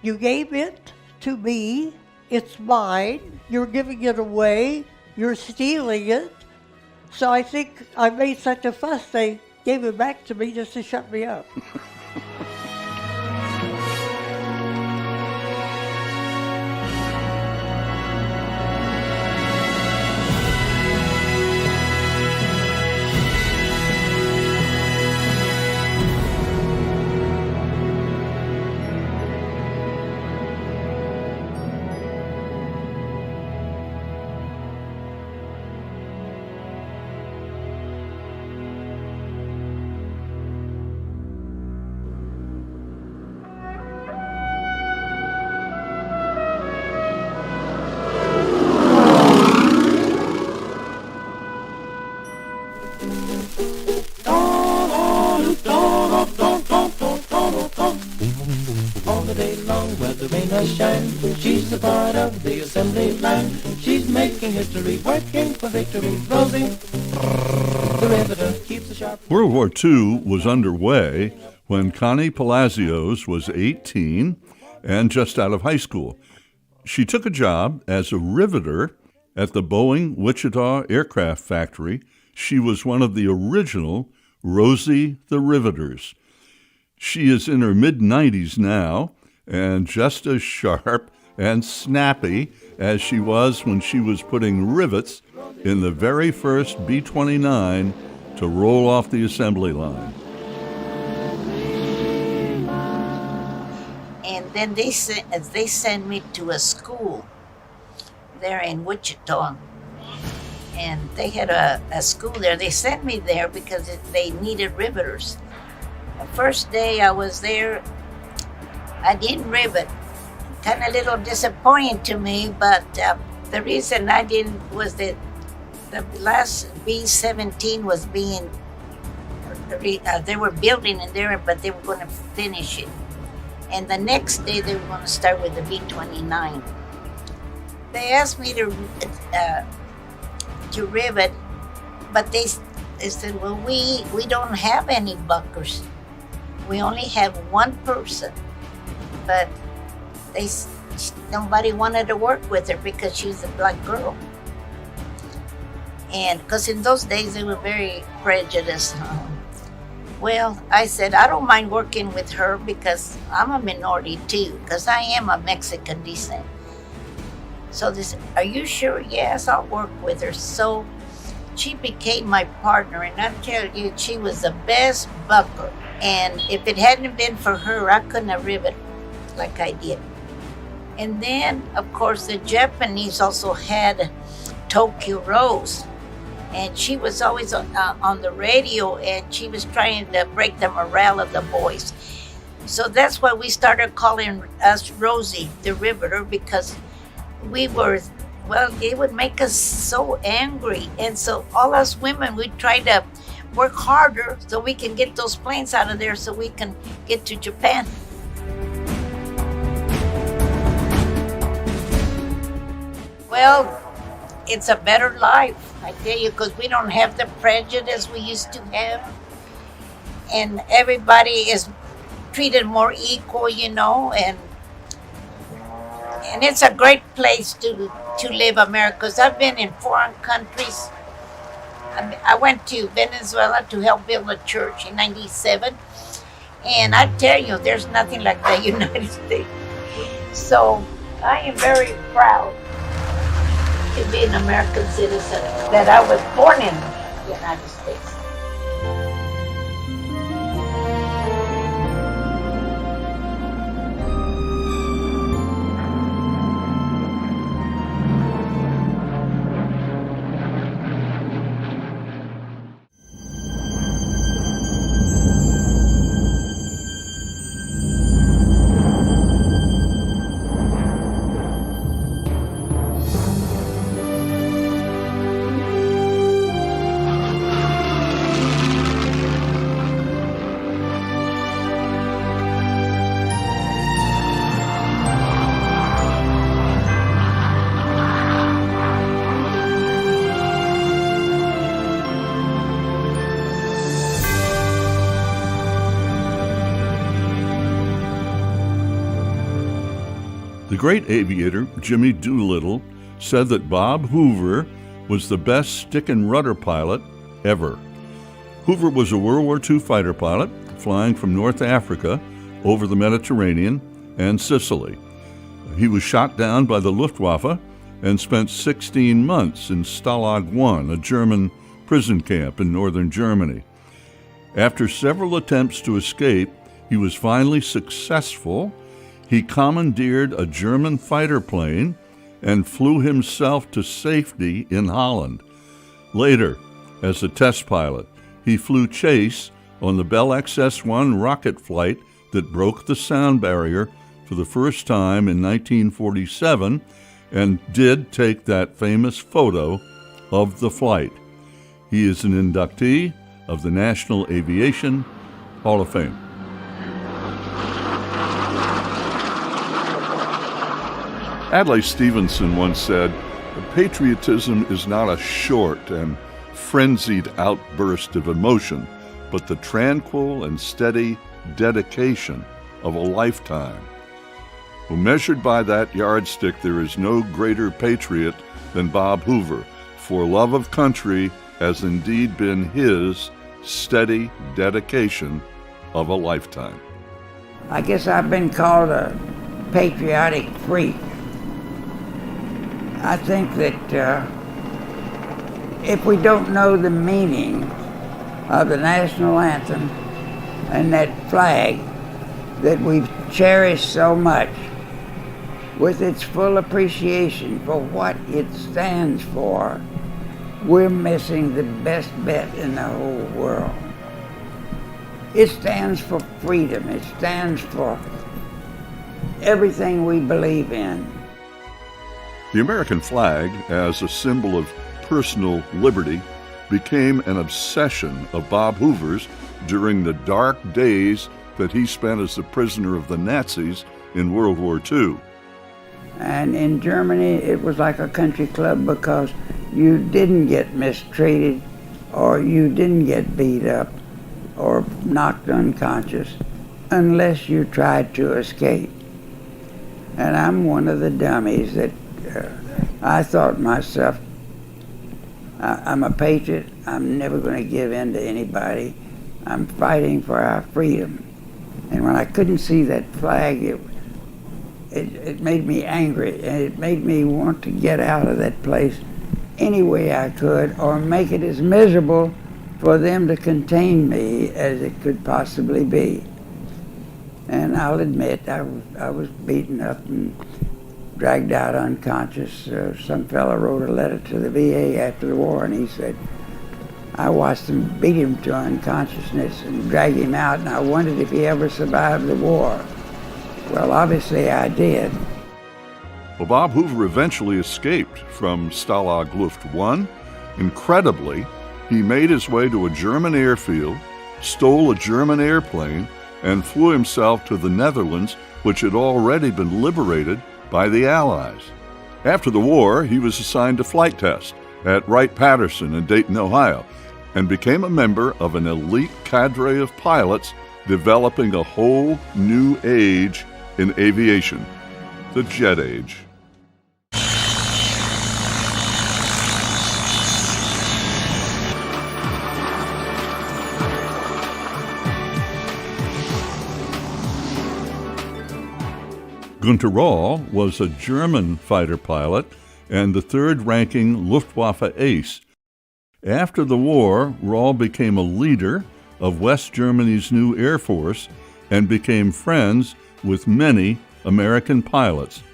you gave it to me, it's mine, you're giving it away, you're stealing it. So I think I made such a fuss, they gave it back to me just to shut me up. All the day long, where the rain has shined, she's a part of the assembly line. She's making history, working for victory. Rosie, the riveter, keeps the sharp. World War II was underway when Connie Palacios was 18 and just out of high school. She took a job as a riveter at the Boeing Wichita Aircraft Factory. She was one of the original Rosie the Riveters. She is in her mid-90s now and just as sharp and snappy as she was when she was putting rivets in the very first B-29 to roll off the assembly line. And then they sent me to a school there in Wichita. And they had a school there. They sent me there because they needed riveters. The first day I was there, I didn't rivet. Kind of a little disappointing to me, but the reason I didn't was that the last B-17 was being, they were building in there, but they were going to finish it. And the next day they were going to start with the B-29. They asked me to rivet, but they said, well, we don't have any buckers. We only have one person, but nobody wanted to work with her because she's a black girl. And because in those days they were very prejudiced. Well, I said, I don't mind working with her because I'm a minority too, because I am of Mexican descent. So they said, are you sure? Yes, I'll work with her. So she became my partner, and I tell you, she was the best bucker. And if it hadn't been for her, I couldn't have riveted like I did. And then, of course, the Japanese also had Tokyo Rose. And she was always on the radio, and she was trying to break the morale of the boys. So that's why we started calling us Rosie the Riveter, because we were, well, it would make us so angry. And so all us women, we tried to work harder so we can get those planes out of there so we can get to Japan. Well, it's a better life, I tell you, because we don't have the prejudice we used to have. And everybody is treated more equal, you know, and it's a great place to live, America, because I've been in foreign countries. I went to Venezuela to help build a church in '97, and I tell you, there's nothing like the United States. So I am very proud to be an American citizen, that I was born in the United States. The great aviator Jimmy Doolittle said that Bob Hoover was the best stick and rudder pilot ever. Hoover was a World War II fighter pilot flying from North Africa over the Mediterranean and Sicily. He was shot down by the Luftwaffe and spent 16 months in Stalag I, a German prison camp in northern Germany. After several attempts to escape, he was finally successful. He commandeered a German fighter plane and flew himself to safety in Holland. Later, as a test pilot, he flew chase on the Bell XS-1 rocket flight that broke the sound barrier for the first time in 1947 and did take that famous photo of the flight. He is an inductee of the National Aviation Hall of Fame. Adlai Stevenson once said, "Patriotism is not a short and frenzied outburst of emotion, but the tranquil and steady dedication of a lifetime." Well, measured by that yardstick, there is no greater patriot than Bob Hoover, for love of country has indeed been his steady dedication of a lifetime. I guess I've been called a patriotic freak. I think that if we don't know the meaning of the national anthem and that flag that we've cherished so much, with its full appreciation for what it stands for, we're missing the best bet in the whole world. It stands for freedom. It stands for everything we believe in. The American flag, as a symbol of personal liberty, became an obsession of Bob Hoover's during the dark days that he spent as a prisoner of the Nazis in World War II. And in Germany, it was like a country club because you didn't get mistreated or you didn't get beat up or knocked unconscious unless you tried to escape. And I'm one of the dummies that I thought myself, I'm a patriot. I'm never going to give in to anybody. I'm fighting for our freedom. And when I couldn't see that flag, it made me angry, and it made me want to get out of that place any way I could, or make it as miserable for them to contain me as it could possibly be. And I'll admit, I was beaten up and dragged out unconscious. Some fella wrote a letter to the VA after the war, and he said, I watched them beat him to unconsciousness and drag him out, and I wondered if he ever survived the war. Well, obviously I did. Well, Bob Hoover eventually escaped from Stalag Luft I. Incredibly, he made his way to a German airfield, stole a German airplane, and flew himself to the Netherlands, which had already been liberated by the Allies. After the war, he was assigned to flight test at Wright-Patterson in Dayton, Ohio, and became a member of an elite cadre of pilots developing a whole new age in aviation, the jet age. Günter Röhl was a German fighter pilot and the third-ranking Luftwaffe ace. After the war, Röhl became a leader of West Germany's new Air Force and became friends with many American pilots.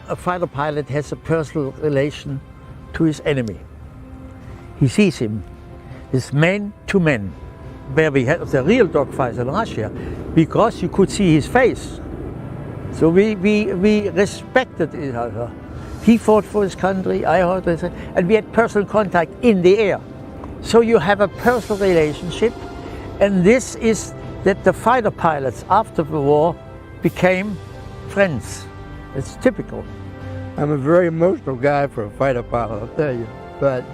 A fighter pilot has a personal relation to his enemy. He sees him. It's man to man, where we had the real dogfights in Russia, because you could see his face. So we respected each other. He fought for his country, I fought for his country, and we had personal contact in the air. So you have a personal relationship, and this is that the fighter pilots after the war became friends. It's typical. I'm a very emotional guy for a fighter pilot, I'll tell you, but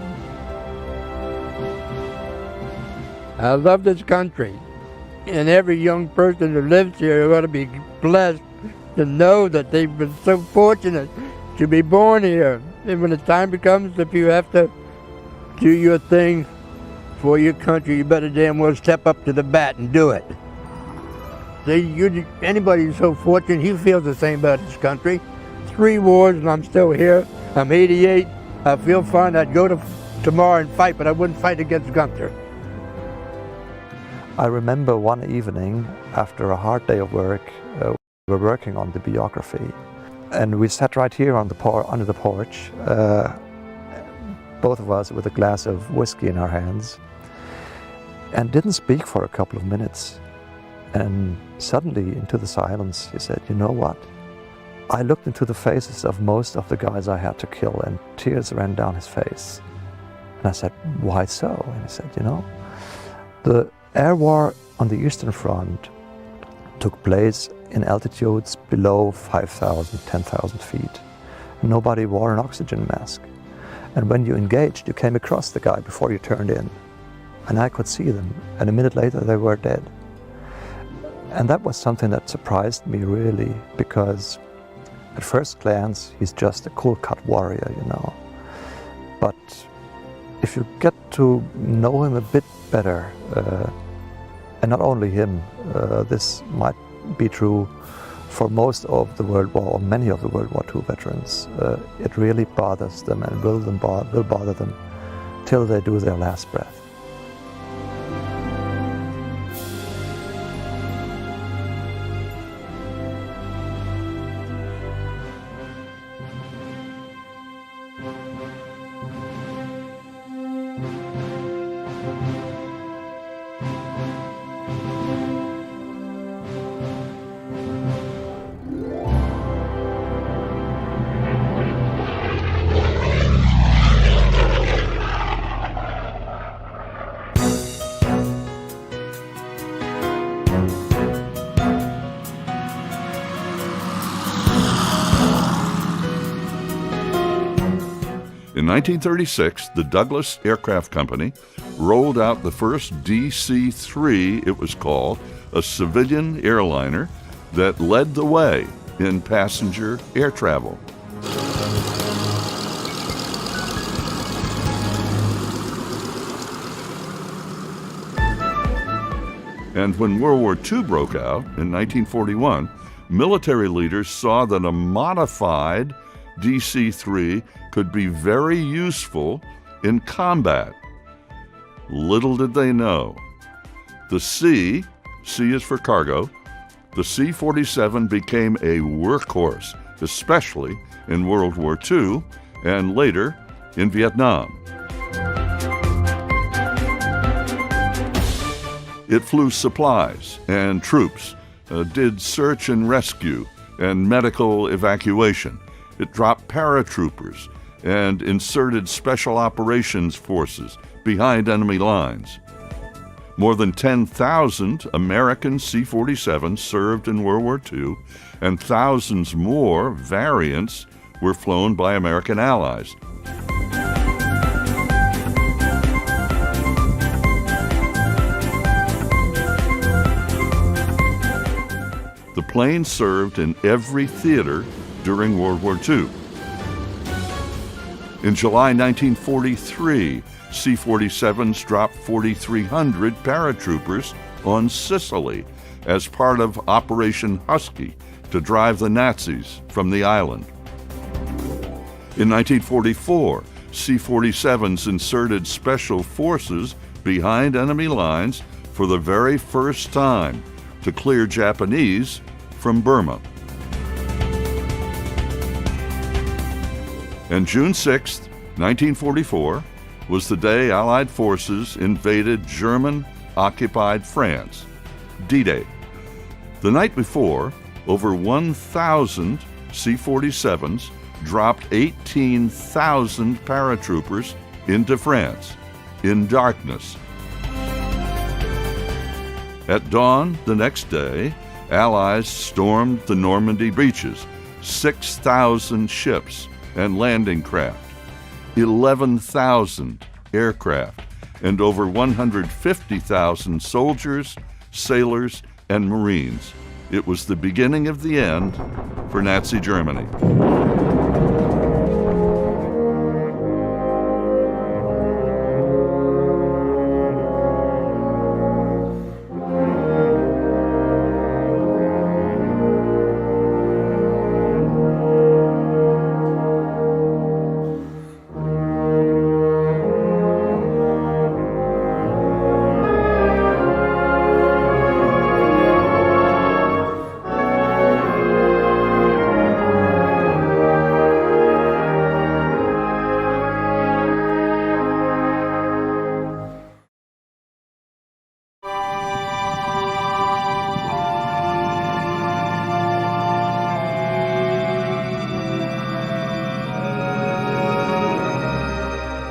I love this country, and every young person who lives here ought to be blessed to know that they've been so fortunate to be born here. And when the time comes, if you have to do your thing for your country, you better damn well step up to the bat and do it. Anybody who's so fortunate, he feels the same about his country. 3 wars and I'm still here. I'm 88. I feel fine. I'd go to tomorrow and fight, but I wouldn't fight against Günter. I remember one evening after a hard day of work, we were working on the biography, and we sat right here on under the porch, both of us with a glass of whiskey in our hands, and didn't speak for a couple of minutes. And suddenly, into the silence, he said, "You know what? I looked into the faces of most of the guys I had to kill, and tears ran down his face." And I said, "Why so?" And he said, "You know, the air war on the Eastern Front took place in altitudes below 5,000, 10,000 feet. Nobody wore an oxygen mask. And when you engaged, you came across the guy before you turned in. And I could see them, and a minute later they were dead." And that was something that surprised me really, because at first glance, he's just a cool-cut warrior, you know. But if you get to know him a bit better, and not only him, this might be true for most of the World War, or many of the World War II veterans, it really bothers them and will bother them till they do their last breath. In 1936, the Douglas Aircraft Company rolled out the first DC-3, it was called, a civilian airliner that led the way in passenger air travel. And when World War II broke out in 1941, military leaders saw that a modified DC-3 could be very useful in combat. Little did they know, the C is for cargo, the C-47 became a workhorse, especially in World War II and later in Vietnam. It flew supplies and troops, did search and rescue and medical evacuation. It dropped paratroopers and inserted special operations forces behind enemy lines. More than 10,000 American C-47s served in World War II, and thousands more variants were flown by American allies. The plane served in every theater during World War II. In July 1943, C-47s dropped 4,300 paratroopers on Sicily as part of Operation Husky to drive the Nazis from the island. In 1944, C-47s inserted special forces behind enemy lines for the very first time to clear Japanese from Burma. And June 6, 1944, was the day Allied forces invaded German-occupied France, D-Day. The night before, over 1,000 C-47s dropped 18,000 paratroopers into France in darkness. At dawn the next day, Allies stormed the Normandy beaches, 6,000 ships and landing craft, 11,000 aircraft, and over 150,000 soldiers, sailors, and Marines. It was the beginning of the end for Nazi Germany.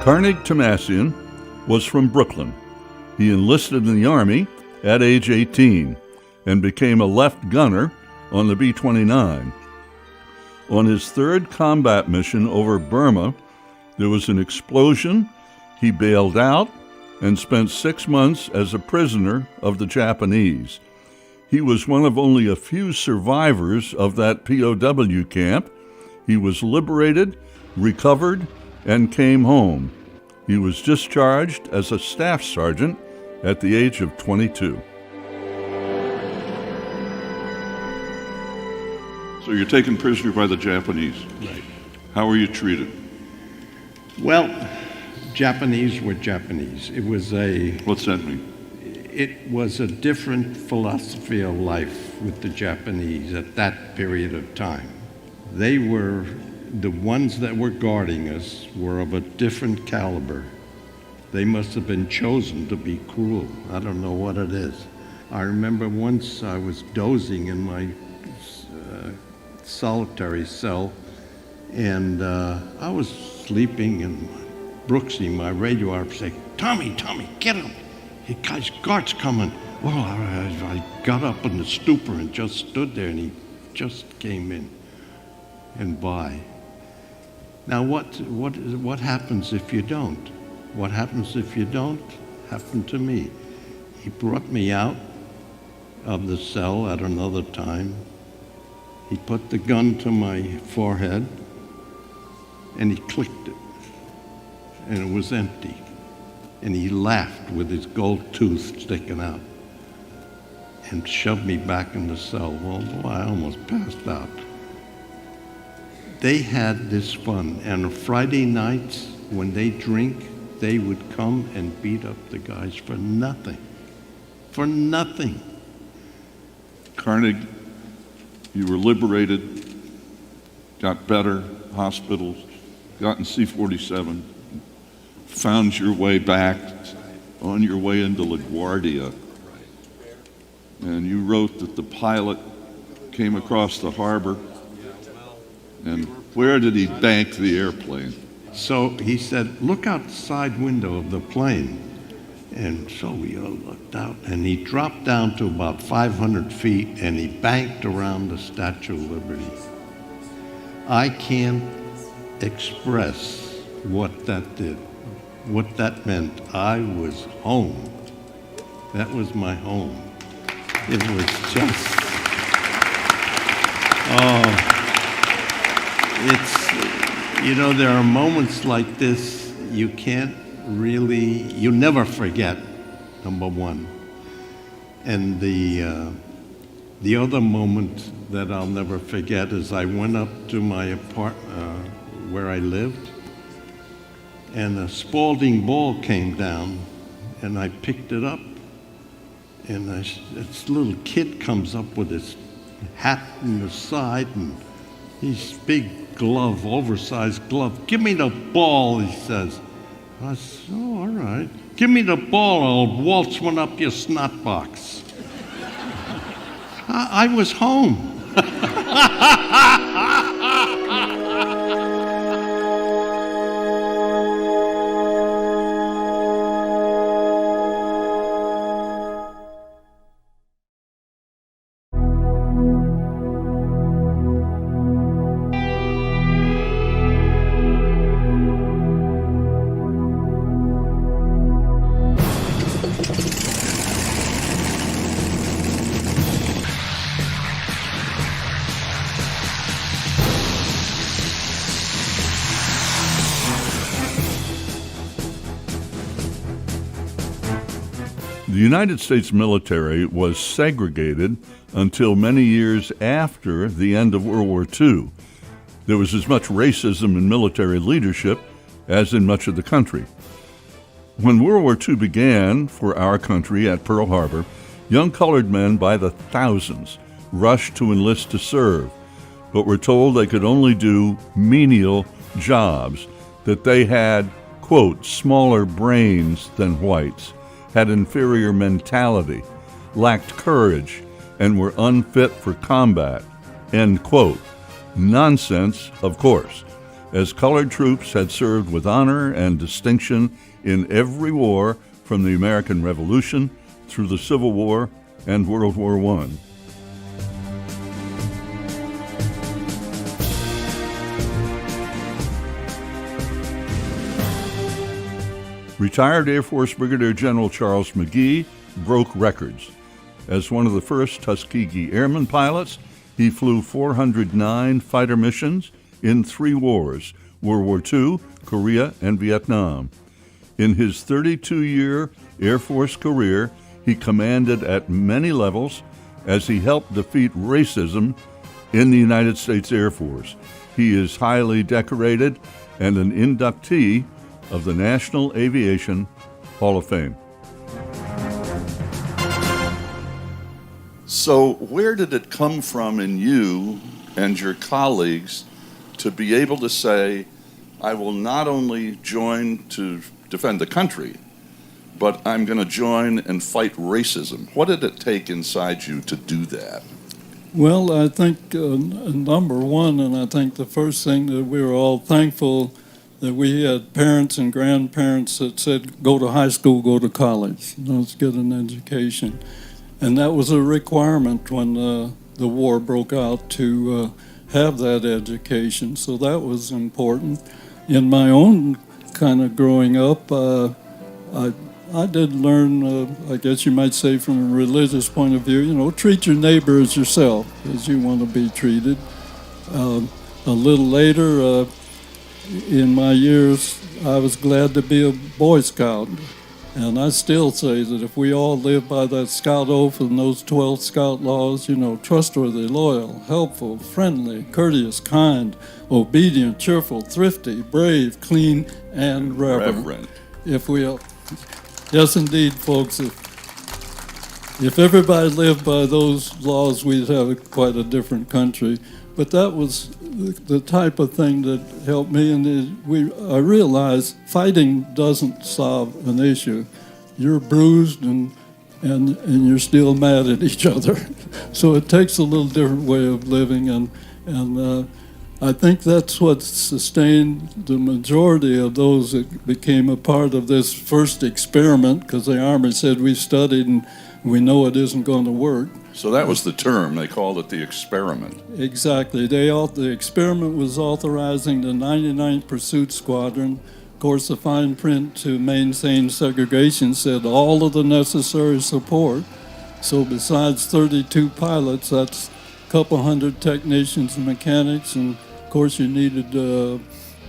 Carnegie Tomasian was from Brooklyn. He enlisted in the Army at age 18 and became a left gunner on the B-29. On his third combat mission over Burma, there was an explosion. He bailed out and spent 6 months as a prisoner of the Japanese. He was one of only a few survivors of that POW camp. He was liberated, recovered, and came home. He was discharged as a staff sergeant at the age of 22. So you're taken prisoner by the Japanese. Right. How were you treated? Well, Japanese were Japanese. It was a... What's that mean? It was a different philosophy of life with the Japanese at that period of time. They were... The ones that were guarding us were of a different caliber. They must have been chosen to be cruel. I don't know what it is. I remember once I was dozing in my solitary cell, and I was sleeping, and Brooksy, my radio operator, said, Tommy, get him. He guy's guard's coming. Well, I got up in the stupor and just stood there, and he just came in and by. Now, what happens if you don't? What happens if you don't? Happened to me. He brought me out of the cell at another time. He put the gun to my forehead, and he clicked it, and it was empty. And he laughed with his gold tooth sticking out and shoved me back in the cell. Well, boy, I almost passed out. They had this fun, and on Friday nights, when they drink, they would come and beat up the guys for nothing. For nothing. Carnegie, you were liberated, got better, hospitals, got in C-47, found your way back, on your way into LaGuardia. And you wrote that the pilot came across the harbor. And where did he bank the airplane? So he said, look out the side window of the plane. And so we all looked out, and he dropped down to about 500 feet, and he banked around the Statue of Liberty. I can't express what that did, what that meant. I was home. That was my home. It was just, there are moments like this you can't really, you never forget, number one. And the other moment that I'll never forget is I went up to my apartment where I lived, and a Spalding ball came down, and I picked it up, and this little kid comes up with his hat on the side and his big glove, oversized glove. "Give me the ball," he says. I said, "Oh, all right. Give me the ball, I'll waltz one up your snot box." I was home. The United States military was segregated until many years after the end of World War II. There was as much racism in military leadership as in much of the country. When World War II began for our country at Pearl Harbor, young colored men by the thousands rushed to enlist to serve, but were told they could only do menial jobs, that they had, quote, smaller brains than whites, had inferior mentality, lacked courage, and were unfit for combat, end quote. Nonsense, of course, as colored troops had served with honor and distinction in every war from the American Revolution through the Civil War and World War I. Retired Air Force Brigadier General Charles McGee broke records. As one of the first Tuskegee Airmen pilots, he flew 409 fighter missions in 3 wars, World War II, Korea, and Vietnam. In his 32-year Air Force career, he commanded at many levels as he helped defeat racism in the United States Air Force. He is highly decorated and an inductee of the National Aviation Hall of Fame. So where did it come from in you and your colleagues to be able to say, I will not only join to defend the country, but I'm going to join and fight racism? What did it take inside you to do that? Well, I think number one, and I think the first thing that we were all thankful that we had parents and grandparents that said, go to high school, go to college, let's get an education. And that was a requirement when the war broke out to have that education. So that was important. In my own kind of growing up, I did learn, I guess you might say from a religious point of view, treat your neighbor as yourself, as you want to be treated. A little later, in my years, I was glad to be a Boy Scout. And I still say that if we all live by that Scout oath and those 12 Scout laws, trustworthy, loyal, helpful, friendly, courteous, kind, obedient, cheerful, thrifty, brave, clean, and reverent. If we all, yes, indeed, folks, if everybody lived by those laws, we'd have quite a different country. But that was the type of thing that helped me, and I realized fighting doesn't solve an issue. You're bruised and you're still mad at each other. So it takes a little different way of living, and I think that's what sustained the majority of those that became a part of this first experiment, because the Army said we studied and we know it isn't going to work. So that was the term. They called it the experiment. Exactly. The experiment was authorizing the 99th Pursuit Squadron. Of course, the fine print to maintain segregation said all of the necessary support. So besides 32 pilots, that's a couple hundred technicians and mechanics, and of course you needed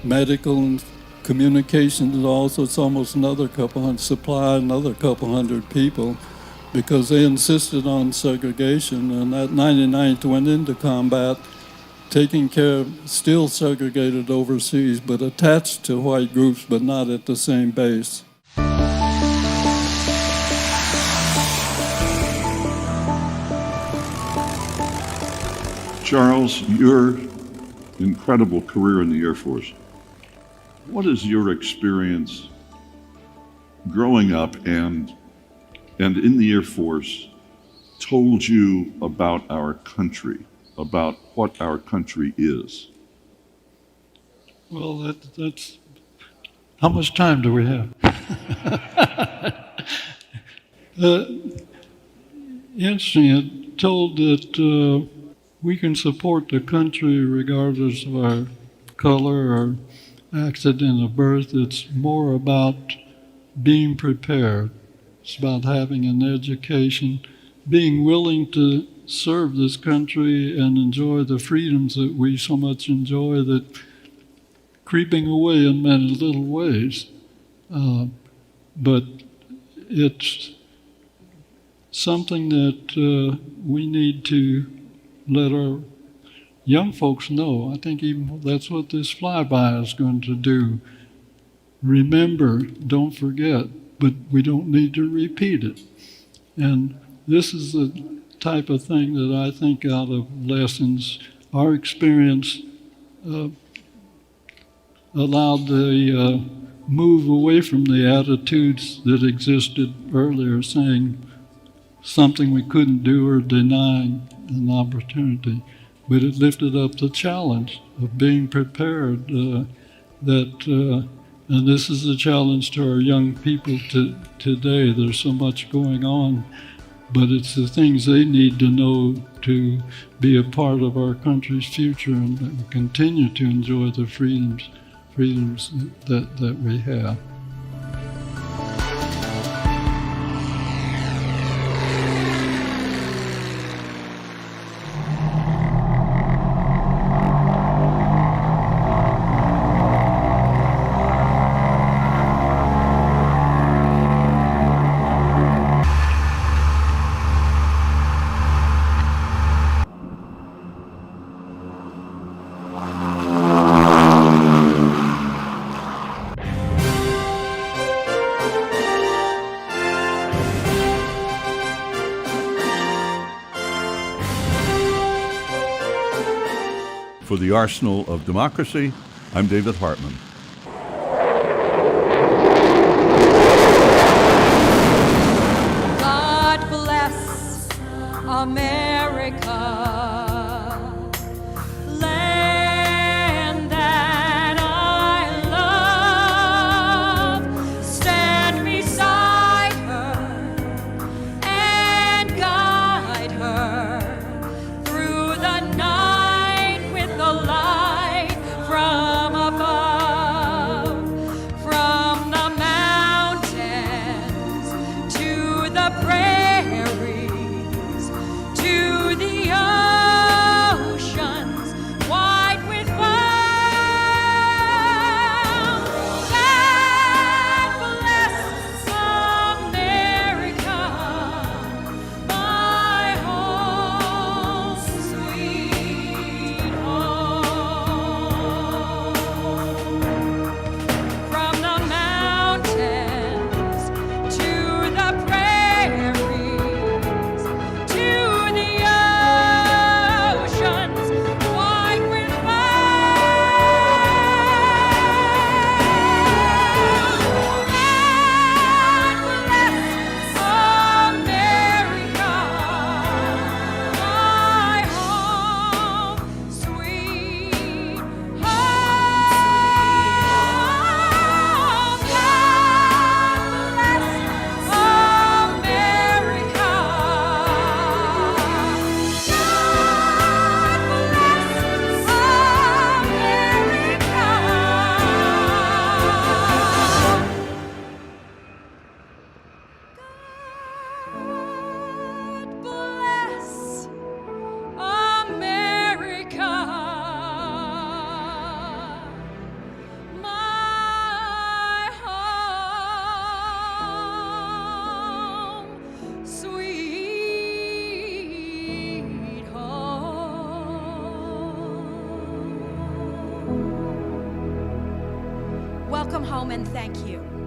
medical and communications, and also it's almost another couple hundred, supply another couple hundred people, because they insisted on segregation, and that 99th went into combat taking care of, still segregated overseas, but attached to white groups, but not at the same base. Charles, your incredible career in the Air Force, what is your experience growing up and in the Air Force told you about our country, about what our country is? Well, that's how much time do we have? Interesting, it told that we can support the country regardless of our color or accident of birth. It's more about being prepared. It's about having an education, being willing to serve this country and enjoy the freedoms that we so much enjoy, that creeping away in many little ways. But it's something that we need to let our young folks know. I think even that's what this flyby is going to do. Remember, don't forget, but we don't need to repeat it. And this is the type of thing that I think out of lessons, our experience allowed the move away from the attitudes that existed earlier, saying something we couldn't do or denying an opportunity. But it lifted up the challenge of being prepared, and this is a challenge to our young people today. There's so much going on, but it's the things they need to know to be a part of our country's future and continue to enjoy the freedoms that we have. For the Arsenal of Democracy, I'm David Hartman. God bless America, land that I love. Stand beside her and guide her through the night with the light from above, from the mountains to the prairies, to the come home and thank you.